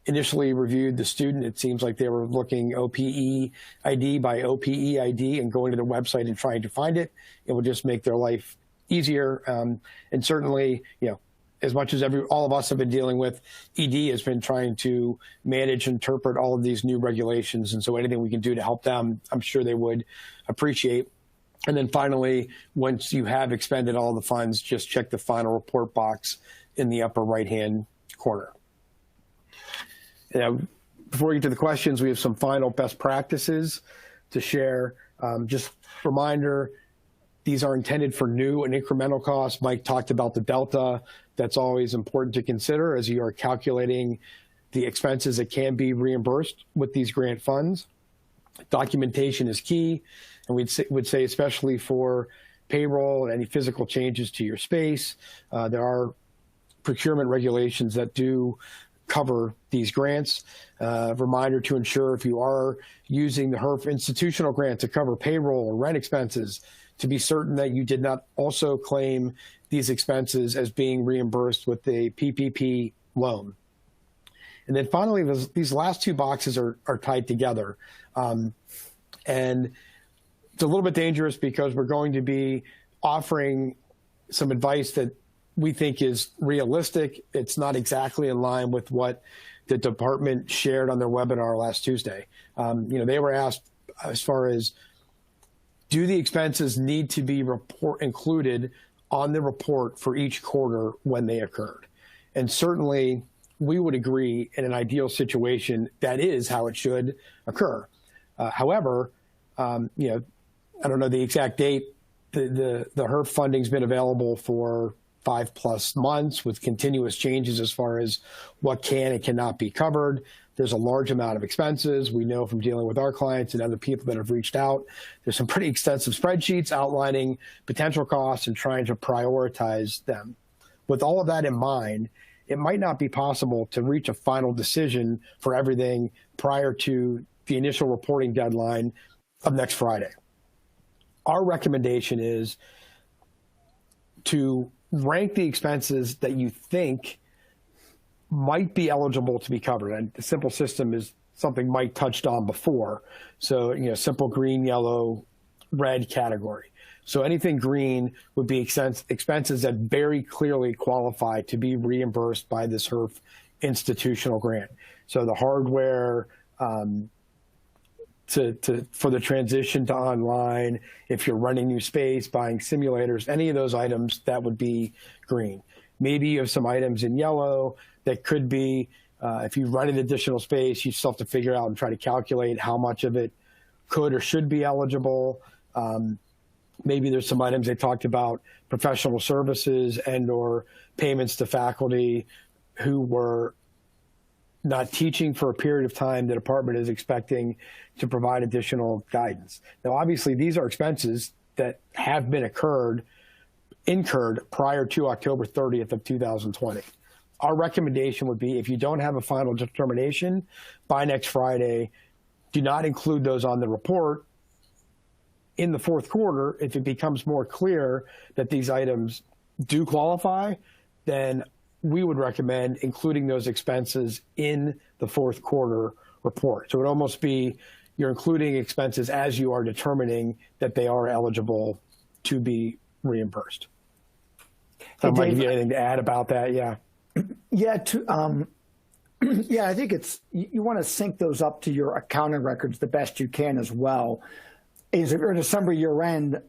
initially reviewed the student, it seems like they were looking OPE ID by OPE ID and going to the website and trying to find it. It would just make their life easier. And certainly, as much as all of us have been dealing with, ED has been trying to manage and interpret all of these new regulations. And so anything we can do to help them, I'm sure they would appreciate. And then finally, once you have expended all the funds, just check the final report box in the upper right-hand corner. Before we get to the questions, we have some final best practices to share. Just reminder, these are intended for new and incremental costs. Mike talked about the delta. That's always important to consider as you are calculating the expenses that can be reimbursed with these grant funds. Documentation is key, and would say especially for payroll and any physical changes to your space. There are procurement regulations that do cover these grants. Reminder to ensure if you are using the HERF institutional grant to cover payroll or rent expenses, to be certain that you did not also claim these expenses as being reimbursed with a PPP loan. And then finally, these last two boxes are tied together. And it's a little bit dangerous because we're going to be offering some advice that we think is realistic. It's not exactly in line with what the department shared on their webinar last Tuesday. They were asked as far as, do the expenses need to be included on the report for each quarter when they occurred? And certainly we would agree in an ideal situation that is how it should occur. However, I don't know the exact date. The HERF funding's been available for 5+ months with continuous changes as far as what can and cannot be covered. There's a large amount of expenses. We know from dealing with our clients and other people that have reached out, there's some pretty extensive spreadsheets outlining potential costs and trying to prioritize them. With all of that in mind, it might not be possible to reach a final decision for everything prior to the initial reporting deadline of next Friday. Our recommendation is to rank the expenses that you think might be eligible to be covered. And the simple system is something Mike touched on before. So, simple green, yellow, red category. So anything green would be expenses that very clearly qualify to be reimbursed by this HERF institutional grant. So the hardware for the transition to online, if you're running new space, buying simulators, any of those items, that would be green. Maybe you have some items in yellow that could be, if you run an additional space, you still have to figure out and try to calculate how much of it could or should be eligible. Maybe there's some items they talked about, professional services and or payments to faculty who were not teaching for a period of time. The department is expecting to provide additional guidance. Now, obviously, these are expenses that have been incurred prior to October 30th of 2020. Our recommendation would be, if you don't have a final determination by next Friday, do not include those on the report. In the fourth quarter, if it becomes more clear that these items do qualify, then we would recommend including those expenses in the fourth quarter report. So it would almost be you're including expenses as you are determining that they are eligible to be reimbursed. So Mike, if you have anything to add about that, yeah. Yeah, yeah, I think you want to sync those up to your accounting records the best you can as well. Is if you're December year end,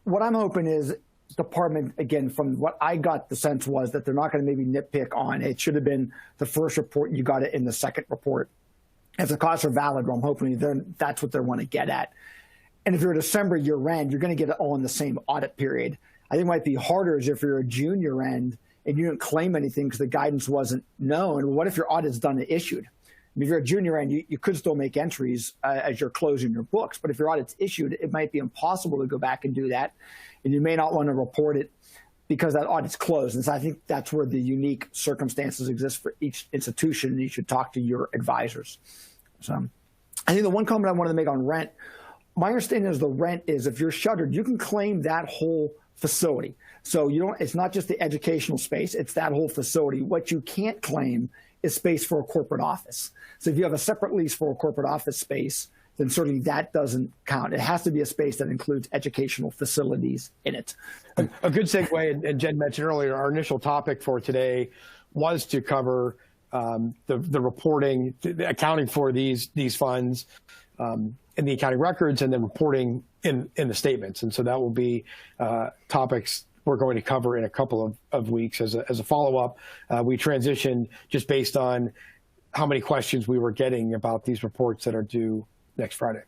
what I'm hoping is department, again, from what I got, the sense was that they're not going to maybe nitpick on it. Should have been the first report, you got it in the second report. If the costs are valid, well, I'm hoping that's what they want to get at. And if you're a December year end, you're going to get it all in the same audit period. I think it might be harder is if you're a June year end and you didn't claim anything because the guidance wasn't known. What if your audit's done and issued? I mean, if you're a junior end, you could still make entries as you're closing your books. But if your audit's issued, it might be impossible to go back and do that. And you may not want to report it because that audit's closed. And so I think that's where the unique circumstances exist for each institution. And you should talk to your advisors. So I think the one comment I wanted to make on rent, my understanding is the rent is if you're shuttered, you can claim that whole facility. So it's not just the educational space, it's that whole facility. What you can't claim is space for a corporate office. So if you have a separate lease for a corporate office space, then certainly that doesn't count. It has to be a space that includes educational facilities in it. A good segue, and Jen mentioned earlier, our initial topic for today was to cover the reporting, the accounting for these funds in the accounting records, and then reporting in the statements. And so that will be topics we're going to cover in a couple of weeks. As a follow-up, we transitioned just based on how many questions we were getting about these reports that are due next Friday.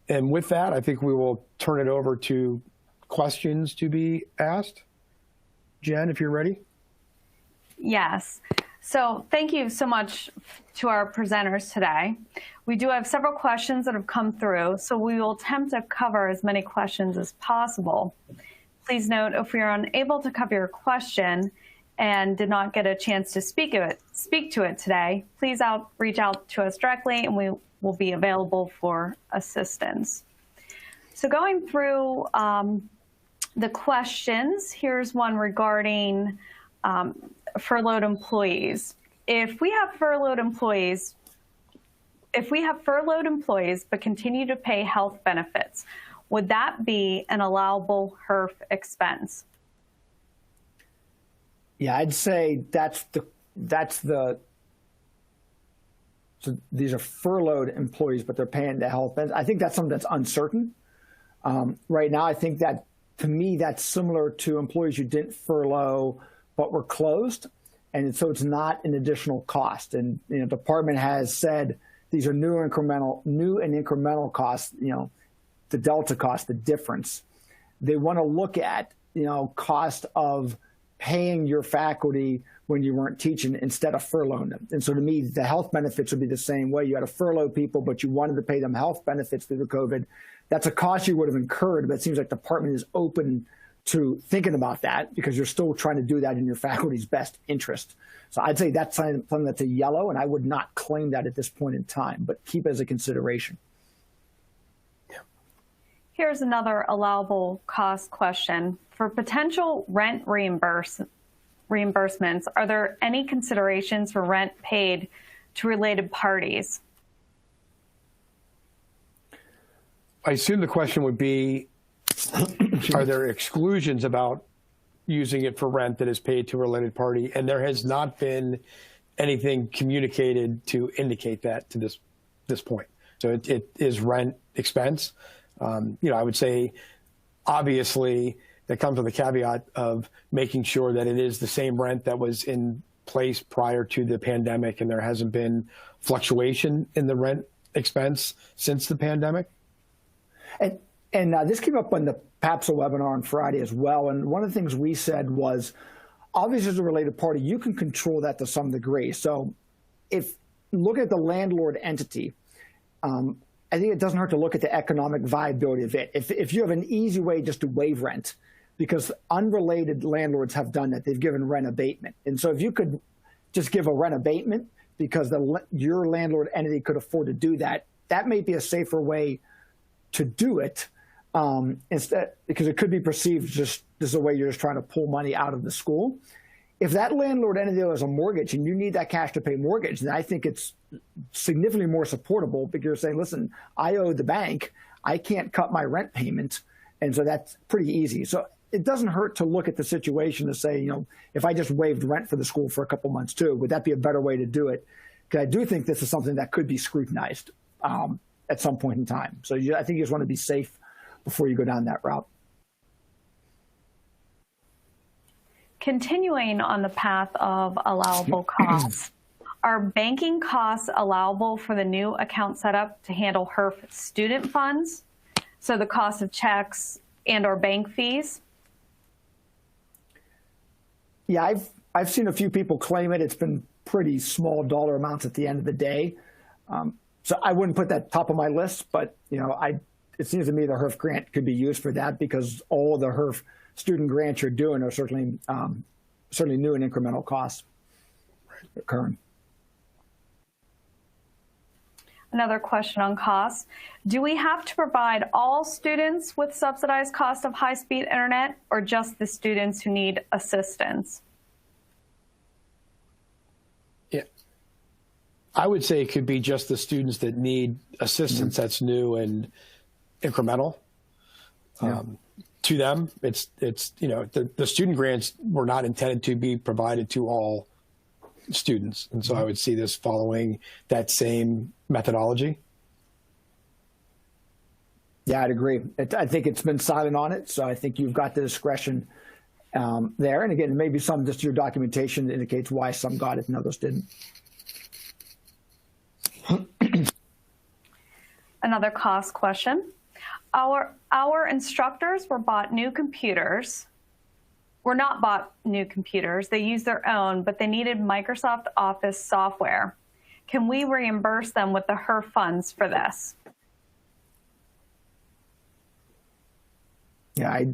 And with that, I think we will turn it over to questions to be asked. Jen, if you're ready. Yes. So thank you so much to our presenters today. We do have several questions that have come through, so we will attempt to cover as many questions as possible. Please note, if we are unable to cover your question and did not get a chance to speak to it today, please reach out to us directly and we will be available for assistance. So going through the questions, here's one regarding furloughed employees. If we have furloughed employees but continue to pay health benefits, would that be an allowable HERF expense? Yeah, I'd say so these are furloughed employees, but they're paying the health benefits. I think that's something that's uncertain. Right now, I think that, to me, that's similar to employees you didn't furlough but were closed. And so it's not an additional cost. And the department has said these are new and incremental costs, the delta cost, the difference. They want to look at, cost of paying your faculty when you weren't teaching instead of furloughing them. And so to me, the health benefits would be the same way. You had to furlough people, but you wanted to pay them health benefits through the COVID. That's a cost you would have incurred, but it seems like the department is open to thinking about that because you're still trying to do that in your faculty's best interest. So I'd say that's something that's a yellow, and I would not claim that at this point in time, but keep it as a consideration. Here's another allowable cost question. For potential rent reimbursements, are there any considerations for rent paid to related parties? I assume the question would be, are there exclusions about using it for rent that is paid to a related party? And there has not been anything communicated to indicate that to this point. So it is rent expense. I would say, obviously, that comes with a caveat of making sure that it is the same rent that was in place prior to the pandemic, and there hasn't been fluctuation in the rent expense since the pandemic. And And this came up on the PAPSA webinar on Friday as well. And one of the things we said was, obviously as a related party, you can control that to some degree. So if look at the landlord entity, I think it doesn't hurt to look at the economic viability of it. If you have an easy way just to waive rent, because unrelated landlords have done that, they've given rent abatement. And so if you could just give a rent abatement because your landlord entity could afford to do that, that may be a safer way to do it, instead, because it could be perceived just as a way you're just trying to pull money out of the school. If that landlord entity has a mortgage and you need that cash to pay mortgage, then I think it's significantly more supportable, because you're saying, listen, I owe the bank, I can't cut my rent payment. And so that's pretty easy. So it doesn't hurt to look at the situation to say, if I just waived rent for the school for a couple months too, would that be a better way to do it? Because I do think this is something that could be scrutinized at some point in time. So I think you just want to be safe before you go down that route. Continuing on the path of allowable costs, are banking costs allowable for the new account setup to handle HERF student funds? So the cost of checks and or bank fees? Yeah, I've seen a few people claim it. It's been pretty small dollar amounts at the end of the day. So I wouldn't put that top of my list, but it seems to me the HERF grant could be used for that, because all the HERF student grants you're doing are certainly new and incremental costs occurring. Another question on costs. Do we have to provide all students with subsidized cost of high-speed internet, or just the students who need assistance? Yeah, I would say it could be just the students that need assistance. That's new and incremental. To them, it's the student grants were not intended to be provided to all students, and so I would see this following that same methodology. Yeah, I'd agree. I think it's been silent on it, so I think you've got the discretion there. And again, maybe some just your documentation indicates why some got it and others didn't. Another cost question. Our instructors were not bought new computers. They used their own, but they needed Microsoft Office software. Can we reimburse them with the HERF funds for this? Yeah, I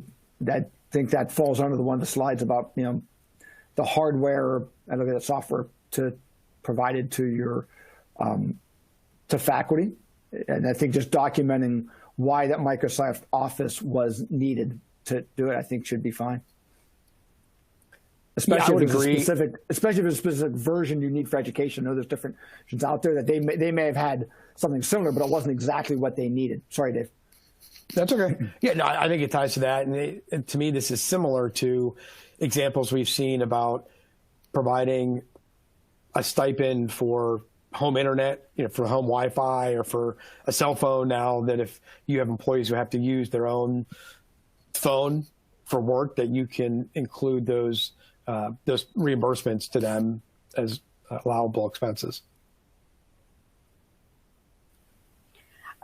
think that falls under one of the slides about the hardware and the software provided to your to faculty, and I think just documenting why that Microsoft Office was needed to do it, I think should be fine. Especially if it's a specific version you need for education. I know there's different versions out there that they may have had something similar, but it wasn't exactly what they needed. Sorry, Dave. That's okay. Yeah, no, I think it ties to that. And to me, this is similar to examples we've seen about providing a stipend for home internet, for home Wi-Fi, or for a cell phone now, that if you have employees who have to use their own phone for work, that you can include those reimbursements to them as allowable expenses.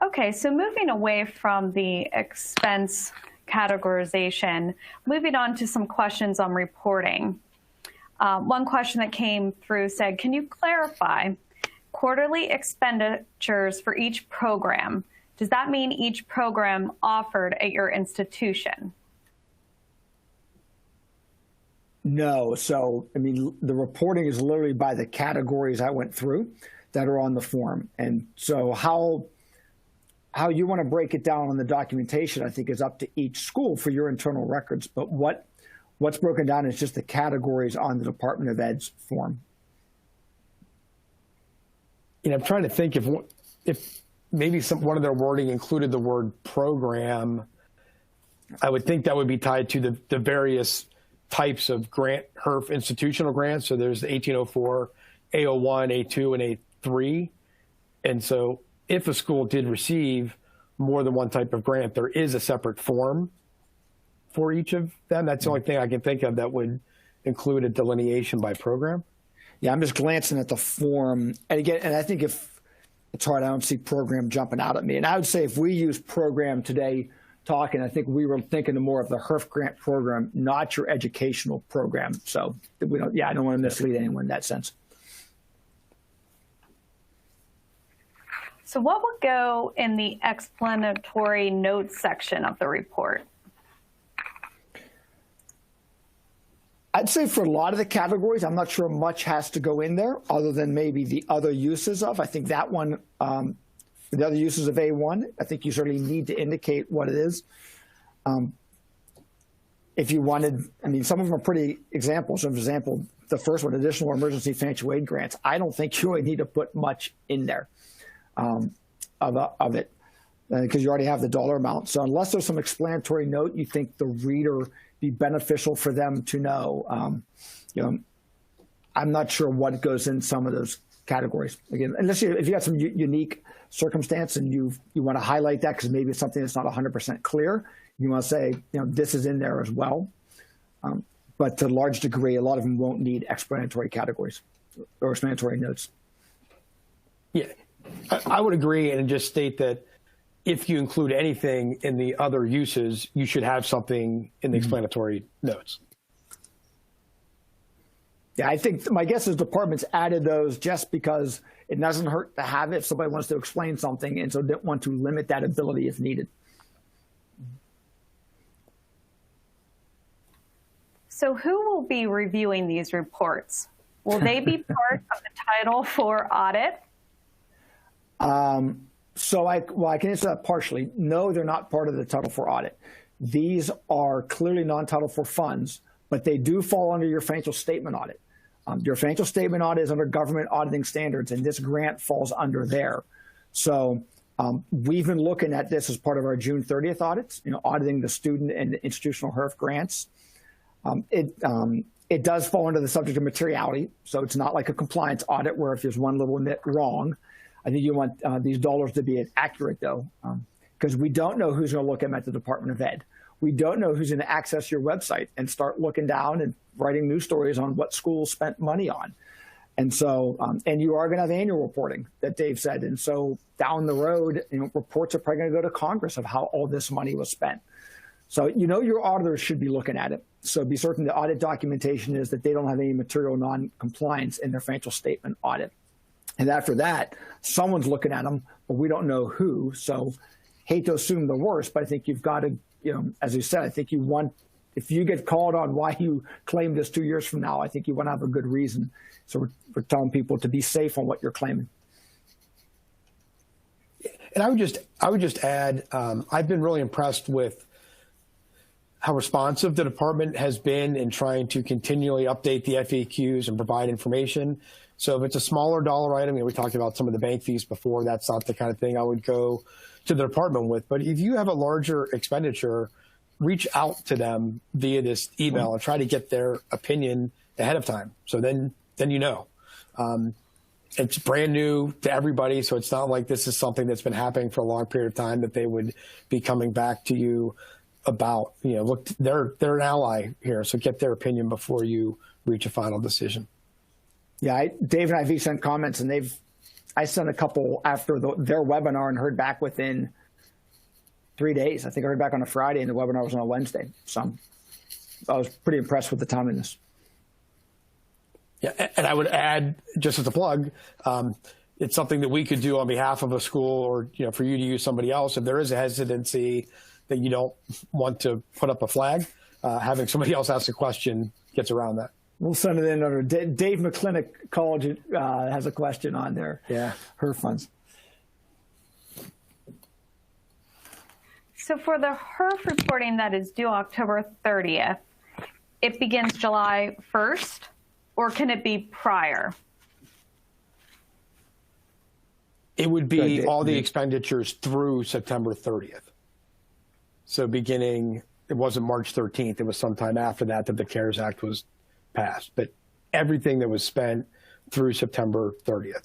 Okay, so moving away from the expense categorization, moving on to some questions on reporting. One question that came through said, can you clarify quarterly expenditures for each program? Does that mean each program offered at your institution? No. So, I mean, the reporting is literally by the categories I went through that are on the form. And so how you want to break it down on the documentation, I think, is up to each school for your internal records. But what's broken down is just the categories on the Department of Ed's form. I'm trying to think if maybe one of their wording included the word program. I would think that would be tied to the various types of grant, HERF institutional grants. So there's the 1804, A01, A2, and A3. And so if a school did receive more than one type of grant, there is a separate form for each of them. That's the only thing I can think of that would include a delineation by program. Yeah, I'm just glancing at the form. And again, and I think if it's hard, I don't see program jumping out at me. And I would say if we use program today, talking, I think we were thinking more of the HEERF Grant program, not your educational program. So we don't, I don't want to mislead anyone in that sense. So what would go in the explanatory notes section of the report? I'd say for a lot of the categories, I'm not sure much has to go in there other than maybe the other uses of. I think that one, the other uses of A1, I think you certainly need to indicate what it is. If you wanted, I mean, some of them are pretty examples. For example, the first one, additional emergency financial aid grants, I don't think you really need to put much in there of it because you already have the dollar amount. So unless there's some explanatory note, you think the reader be beneficial for them to know. I'm not sure what goes in some of those categories. Again, unless if you got some unique circumstance and you want to highlight that because maybe it's something that's not 100% clear, you want to say, this is in there as well. But to a large degree, a lot of them won't need explanatory categories or explanatory notes. Yeah, I would agree and just state that if you include anything in the other uses, you should have something in the explanatory notes. Yeah, I think my guess is departments added those just because it doesn't hurt to have it if somebody wants to explain something, and so didn't want to limit that ability if needed. So who will be reviewing these reports? Will they be part of the Title IV audit? So I can answer that partially. No, they're not part of the Title IV audit. These are clearly non-Title IV funds, but they do fall under your financial statement audit. Your financial statement audit is under government auditing standards, and this grant falls under there. So we've been looking at this as part of our June 30th audits, auditing the student and institutional HERF grants. It does fall under the subject of materiality, so it's not like a compliance audit where if there's one little nit wrong. I think you want these dollars to be accurate, though, because we don't know who's going to look at them at the Department of Ed. We don't know who's going to access your website and start looking down and writing news stories on what schools spent money on. And so, and you are going to have annual reporting that Dave said. And so down the road, reports are probably going to go to Congress of how all this money was spent. So, your auditors should be looking at it. So be certain the audit documentation is that they don't have any material non-compliance in their financial statement audit. And after that, someone's looking at them, but we don't know who. So hate to assume the worst, but I think you've got to, as you said, I think if you get called on why you claim this 2 years from now, I think you want to have a good reason. So we're telling people to be safe on what you're claiming. And I would just add, I've been really impressed with how responsive the department has been in trying to continually update the FAQs and provide information. So if it's a smaller dollar item, we talked about some of the bank fees before, that's not the kind of thing I would go to the department with. But if you have a larger expenditure, reach out to them via this email and try to get their opinion ahead of time. So then it's brand new to everybody. So it's not like this is something that's been happening for a long period of time that they would be coming back to you about. Look, they're an ally here. So get their opinion before you reach a final decision. Yeah, Dave and I have each sent comments, and I sent a couple after their webinar and heard back within 3 days. I think I heard back on a Friday, and the webinar was on a Wednesday. So I was pretty impressed with the timeliness. Yeah, and I would add, just as a plug, it's something that we could do on behalf of a school or for you to use somebody else. If there is a hesitancy that you don't want to put up a flag, having somebody else ask a question gets around that. We'll send it in under Dave McClintock College has a question on there. Yeah, HERF funds. So for the HERF reporting that is due October 30th, it begins July 1st, or can it be prior? It would be all the expenditures through September 30th. So beginning, it wasn't March 13th, it was sometime after that the CARES Act was passed, but everything that was spent through September 30th.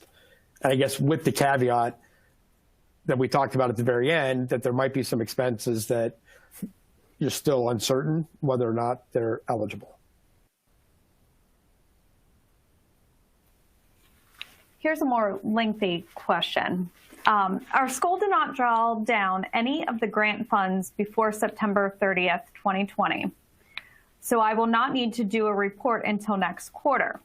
And I guess with the caveat that we talked about at the very end, that there might be some expenses that you're still uncertain whether or not they're eligible. Here's a more lengthy question. Our school did not draw down any of the grant funds before September 30th, 2020. So I will not need to do a report until next quarter.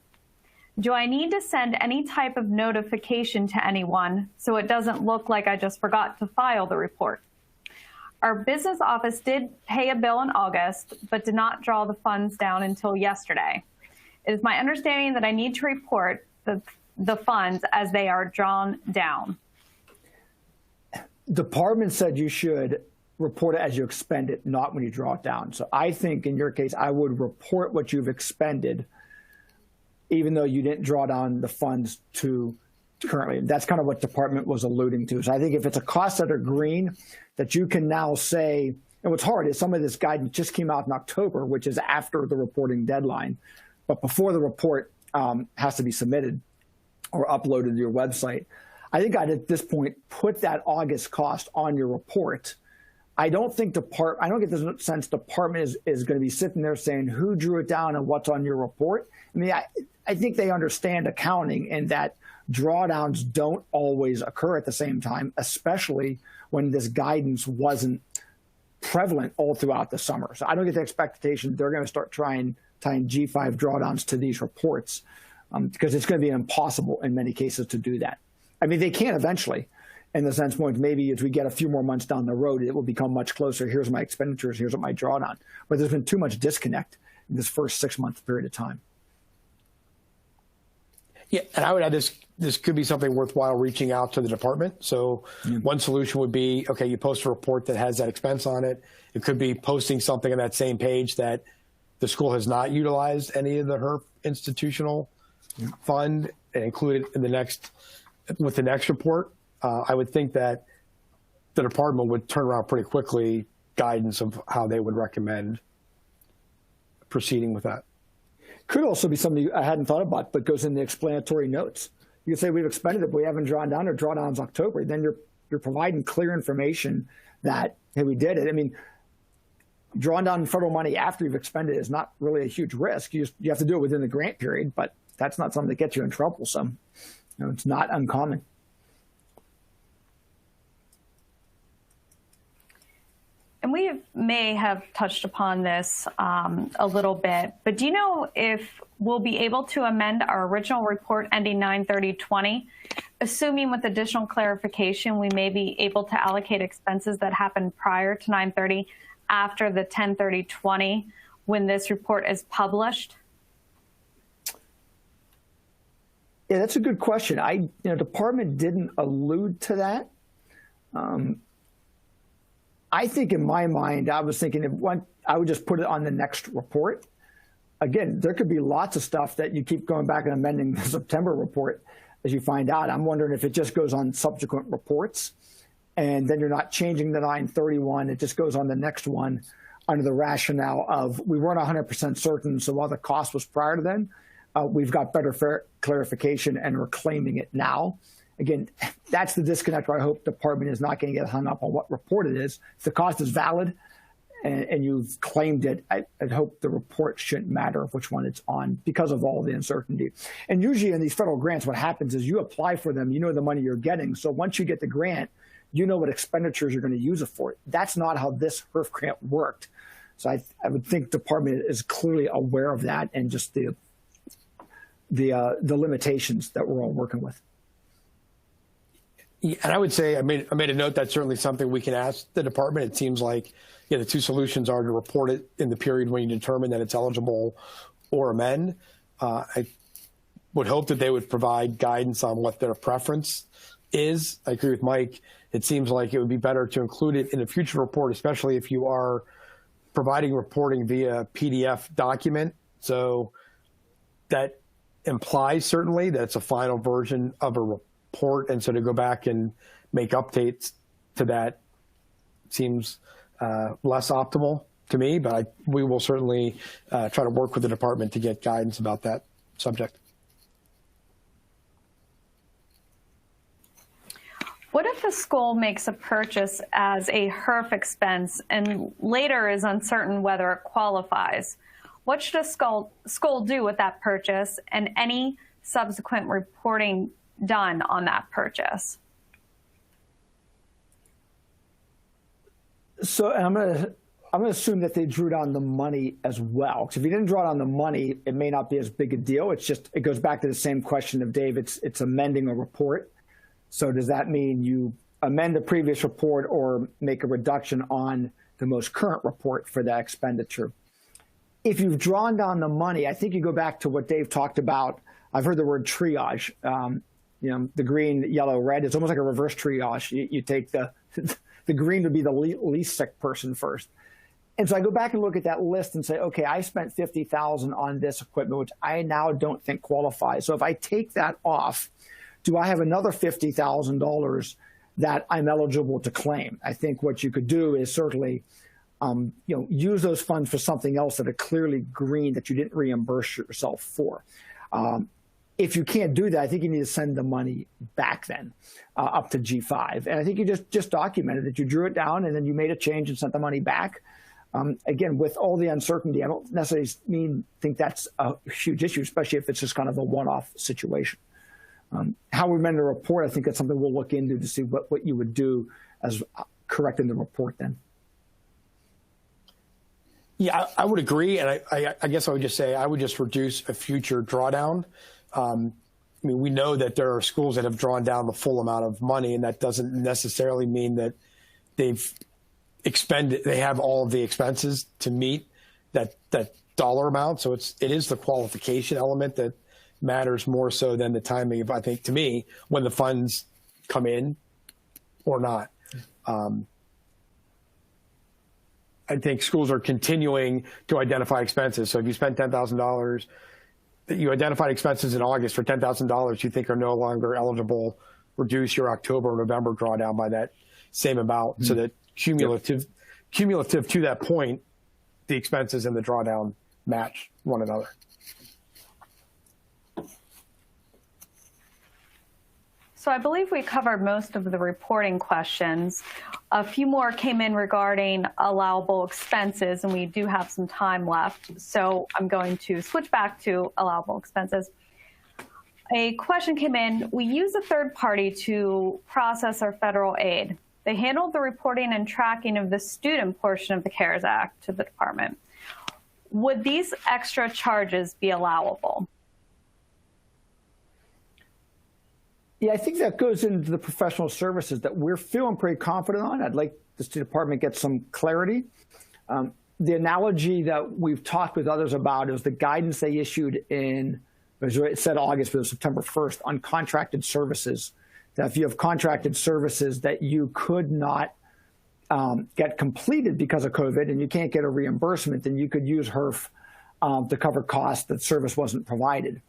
Do I need to send any type of notification to anyone so it doesn't look like I just forgot to file the report? Our business office did pay a bill in August, but did not draw the funds down until yesterday. It is my understanding that I need to report the funds as they are drawn down. Department said you should report it as you expend it, not when you draw it down. So I think in your case, I would report what you've expended, even though you didn't draw down the funds to currently. That's kind of what department was alluding to. So I think if it's a cost that are green, that you can now say, and what's hard is some of this guidance just came out in October, which is after the reporting deadline, but before the report has to be submitted or uploaded to your website. I think I'd at this point put that August cost on your report. I don't think I don't get the sense department is going to be sitting there saying who drew it down and what's on your report. I mean, I think they understand accounting and that drawdowns don't always occur at the same time, especially when this guidance wasn't prevalent all throughout the summer. So I don't get the expectation they're going to start tying G5 drawdowns to these reports because it's going to be impossible in many cases to do that. I mean, they can eventually, in the sense point, maybe as we get a few more months down the road, it will become much closer. Here's my expenditures, here's what my drawdown. But there's been too much disconnect in this first 6-month period of time. Yeah, and I would add this could be something worthwhile reaching out to the department. So one solution would be, okay, you post a report that has that expense on it. It could be posting something on that same page that the school has not utilized any of the HERF institutional fund and include it in with the next report. I would think that the department would turn around pretty quickly guidance of how they would recommend proceeding with that. Could also be something I hadn't thought about, but goes in the explanatory notes. You can say we've expended it, but we haven't drawn down, or drawdown's October. Then you're providing clear information that, hey, we did it. I mean, drawing down federal money after you've expended is not really a huge risk. You have to do it within the grant period, but that's not something that gets you in trouble. So, it's not uncommon. And we may have touched upon this a little bit, but do you know if we'll be able to amend our original report ending 9/30/20, assuming with additional clarification, we may be able to allocate expenses that happened prior to 9/30 after the 10/30/20 when this report is published? Yeah, that's a good question. Department didn't allude to that. I think in my mind, I was thinking I would just put it on the next report. Again, there could be lots of stuff that you keep going back and amending the September report as you find out. I'm wondering if it just goes on subsequent reports and then you're not changing the 9/31. It just goes on the next one under the rationale of we weren't 100% certain, so while the cost was prior to then, we've got better clarification and we're claiming it now. Again, that's the disconnect where I hope department is not going to get hung up on what report it is. If the cost is valid and you've claimed it, I'd hope the report shouldn't matter which one it's on because of all the uncertainty. And usually in these federal grants, what happens is you apply for them, you know the money you're getting. So once you get the grant, you know what expenditures you're going to use it for. That's not how this HERF grant worked. So I would think department is clearly aware of that and just the limitations that we're all working with. Yeah, and I would say I made a note that's certainly something we can ask the department. It seems like the two solutions are to report it in the period when you determine that it's eligible or amend. I would hope that they would provide guidance on what their preference is. I agree with Mike. It seems like it would be better to include it in a future report, especially if you are providing reporting via PDF document. So that implies certainly that it's a final version of a report. And so to go back and make updates to that seems less optimal to me, but we will certainly try to work with the department to get guidance about that subject. What if the school makes a purchase as a HERF expense and later is uncertain whether it qualifies? What should a school do with that purchase and any subsequent reporting done on that purchase? So and I'm gonna assume that they drew down the money as well. Because if you didn't draw down the money, it may not be as big a deal. It goes back to the same question of Dave. It's amending a report. So does that mean you amend the previous report or make a reduction on the most current report for that expenditure? If you've drawn down the money, I think you go back to what Dave talked about. I've heard the word triage. The green, yellow, red. It's almost like a reverse triage. You take the green would be the least sick person first. And so I go back and look at that list and say, okay, I spent $50,000 on this equipment, which I now don't think qualifies. So if I take that off, do I have another $50,000 that I'm eligible to claim? I think what you could do is certainly, use those funds for something else that are clearly green that you didn't reimburse yourself for. If you can't do that, I think you need to send the money back then up to G5. And I think you just documented that you drew it down and then you made a change and sent the money back. Again, with all the uncertainty, I don't necessarily think that's a huge issue, especially if it's just kind of a one-off situation. How we amend the report, I think that's something we'll look into to see what you would do as correcting the report then. Yeah, I would agree. And I guess I would just say I would just reduce a future drawdown. We know that there are schools that have drawn down the full amount of money, and that doesn't necessarily mean that they've they have all of the expenses to meet that dollar amount. So it is the qualification element that matters more so than the timing of, I think, to me, when the funds come in or not. I think schools are continuing to identify expenses. So if you spend $10,000, you identified expenses in August for $10,000 you think are no longer eligible, reduce your October or November drawdown by that same amount, so that cumulative to that point, the expenses and the drawdown match one another. So I believe we covered most of the reporting questions. A few more came in regarding allowable expenses, and we do have some time left. So I'm going to switch back to allowable expenses. A question came in. We use a third party to process our federal aid. They handled the reporting and tracking of the student portion of the CARES Act to the department. Would these extra charges be allowable? Yeah, I think that goes into the professional services that we're feeling pretty confident on. I'd like this department to get some clarity. The analogy that we've talked with others about is the guidance they issued it said August, but it was September 1st, on contracted services. That if you have contracted services that you could not get completed because of COVID and you can't get a reimbursement, then you could use HERF to cover costs that service wasn't provided.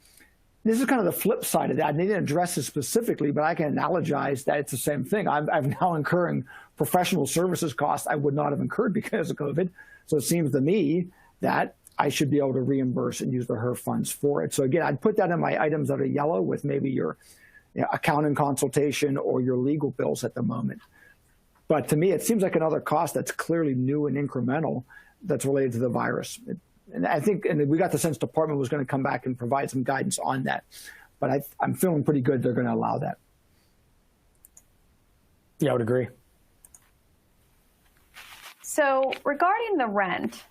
This is kind of the flip side of that. And they didn't address it specifically, but I can analogize that it's the same thing. I'm now incurring professional services costs I would not have incurred because of COVID. So it seems to me that I should be able to reimburse and use the HERF funds for it. So again, I'd put that in my items that are yellow with maybe your accounting consultation or your legal bills at the moment. But to me, it seems like another cost that's clearly new and incremental that's related to the virus. And I think, and we got the sense department was going to come back and provide some guidance on that. But I'm feeling pretty good they're going to allow that. Yeah, I would agree. So regarding the rent,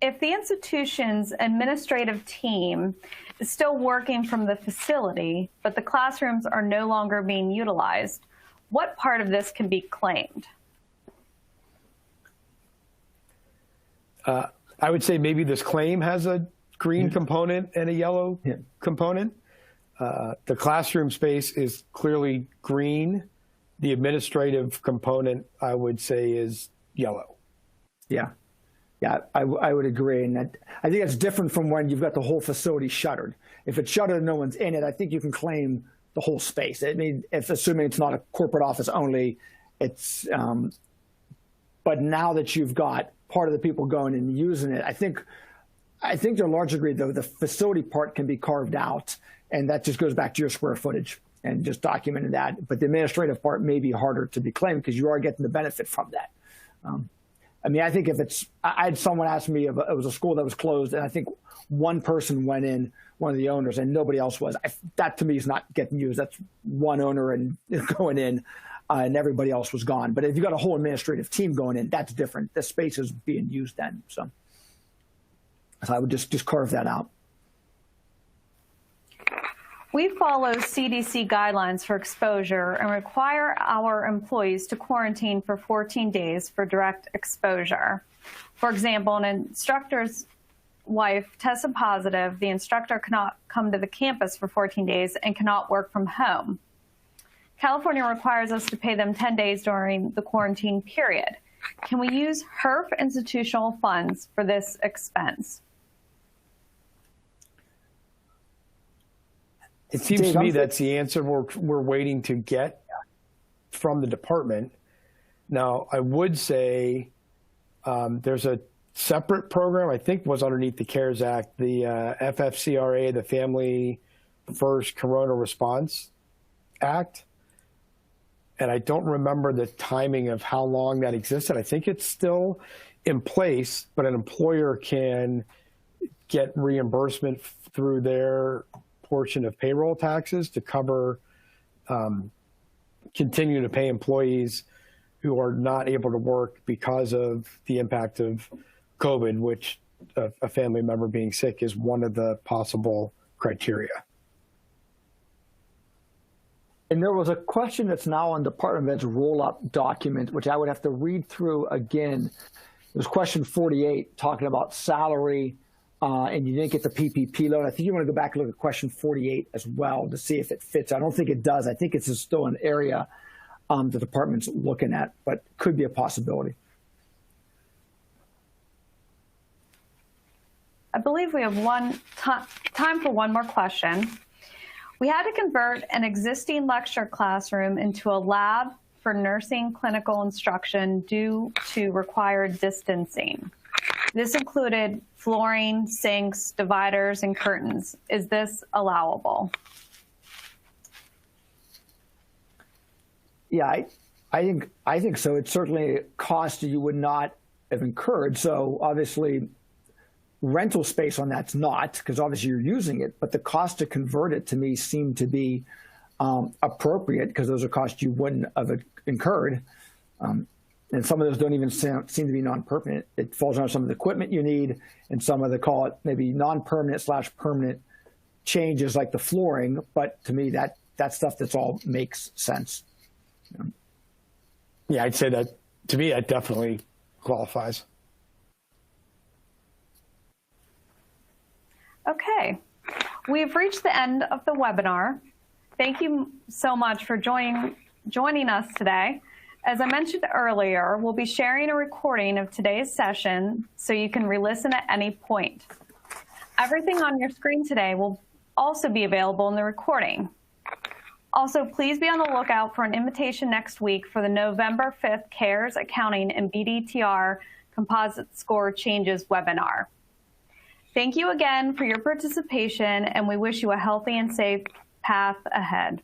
if the institution's administrative team is still working from the facility, but the classrooms are no longer being utilized, what part of this can be claimed? I would say maybe this claim has a green component and a yellow component. The classroom space is clearly green. The administrative component, I would say, is yellow. Yeah. Yeah, I would agree. And I think that's different from when you've got the whole facility shuttered. If it's shuttered and no one's in it, I think you can claim the whole space. I mean, if assuming it's not a corporate office only, it's, but now that you've got part of the people going and using it, I think to a large degree, though, the facility part can be carved out, and that just goes back to your square footage and just documenting that. But the administrative part may be harder to be claimed because you are getting the benefit from that. I mean, I think if it's, I had someone ask me if it was a school that was closed, and I think one person went in, one of the owners, and nobody else was. That to me is not getting used. That's one owner and going in. and everybody else was gone. But if you got a whole administrative team going in, that's different. The space is being used then. So I would just carve that out. We follow CDC guidelines for exposure and require our employees to quarantine for 14 days for direct exposure. For example, an instructor's wife tested positive, the instructor cannot come to the campus for 14 days and cannot work from home. California requires us to pay them 10 days during the quarantine period. Can we use HERF institutional funds for this expense? It seems to me that's the answer we're waiting to get from the department. Now, I would say there's a separate program, I think was underneath the CARES Act, the FFCRA, the Family First Corona Response Act. And I don't remember the timing of how long that existed. I think it's still in place, but an employer can get reimbursement through their portion of payroll taxes to cover, continue to pay employees who are not able to work because of the impact of COVID, which a family member being sick is one of the possible criteria. And there was a question that's now on Department of Ed's roll-up document, which I would have to read through again. It was question 48, talking about salary, and you didn't get the PPP loan. I think you want to go back and look at question 48 as well to see if it fits. I don't think it does. I think it's still an area the department's looking at, but could be a possibility. I believe we have time for one more question. We had to convert an existing lecture classroom into a lab for nursing clinical instruction due to required distancing. This included flooring, sinks, dividers, and curtains. Is this allowable? Yeah, I think so. It's certainly a cost you would not have incurred. So obviously, rental space on that's not, because obviously you're using it, but the cost to convert it to me seemed to be appropriate because those are costs you wouldn't have incurred. And some of those don't even seem to be non-permanent. It falls under some of the equipment you need and some of the, call it maybe non-permanent/permanent changes like the flooring. But to me, that stuff that's all makes sense. Yeah, I'd say that to me, that definitely qualifies. Okay, we've reached the end of the webinar. Thank you so much for joining us today. As I mentioned earlier, we'll be sharing a recording of today's session so you can re-listen at any point. Everything on your screen today will also be available in the recording. Also, please be on the lookout for an invitation next week for the November 5th CARES Accounting and BDTR Composite Score Changes webinar. Thank you again for your participation, and we wish you a healthy and safe path ahead.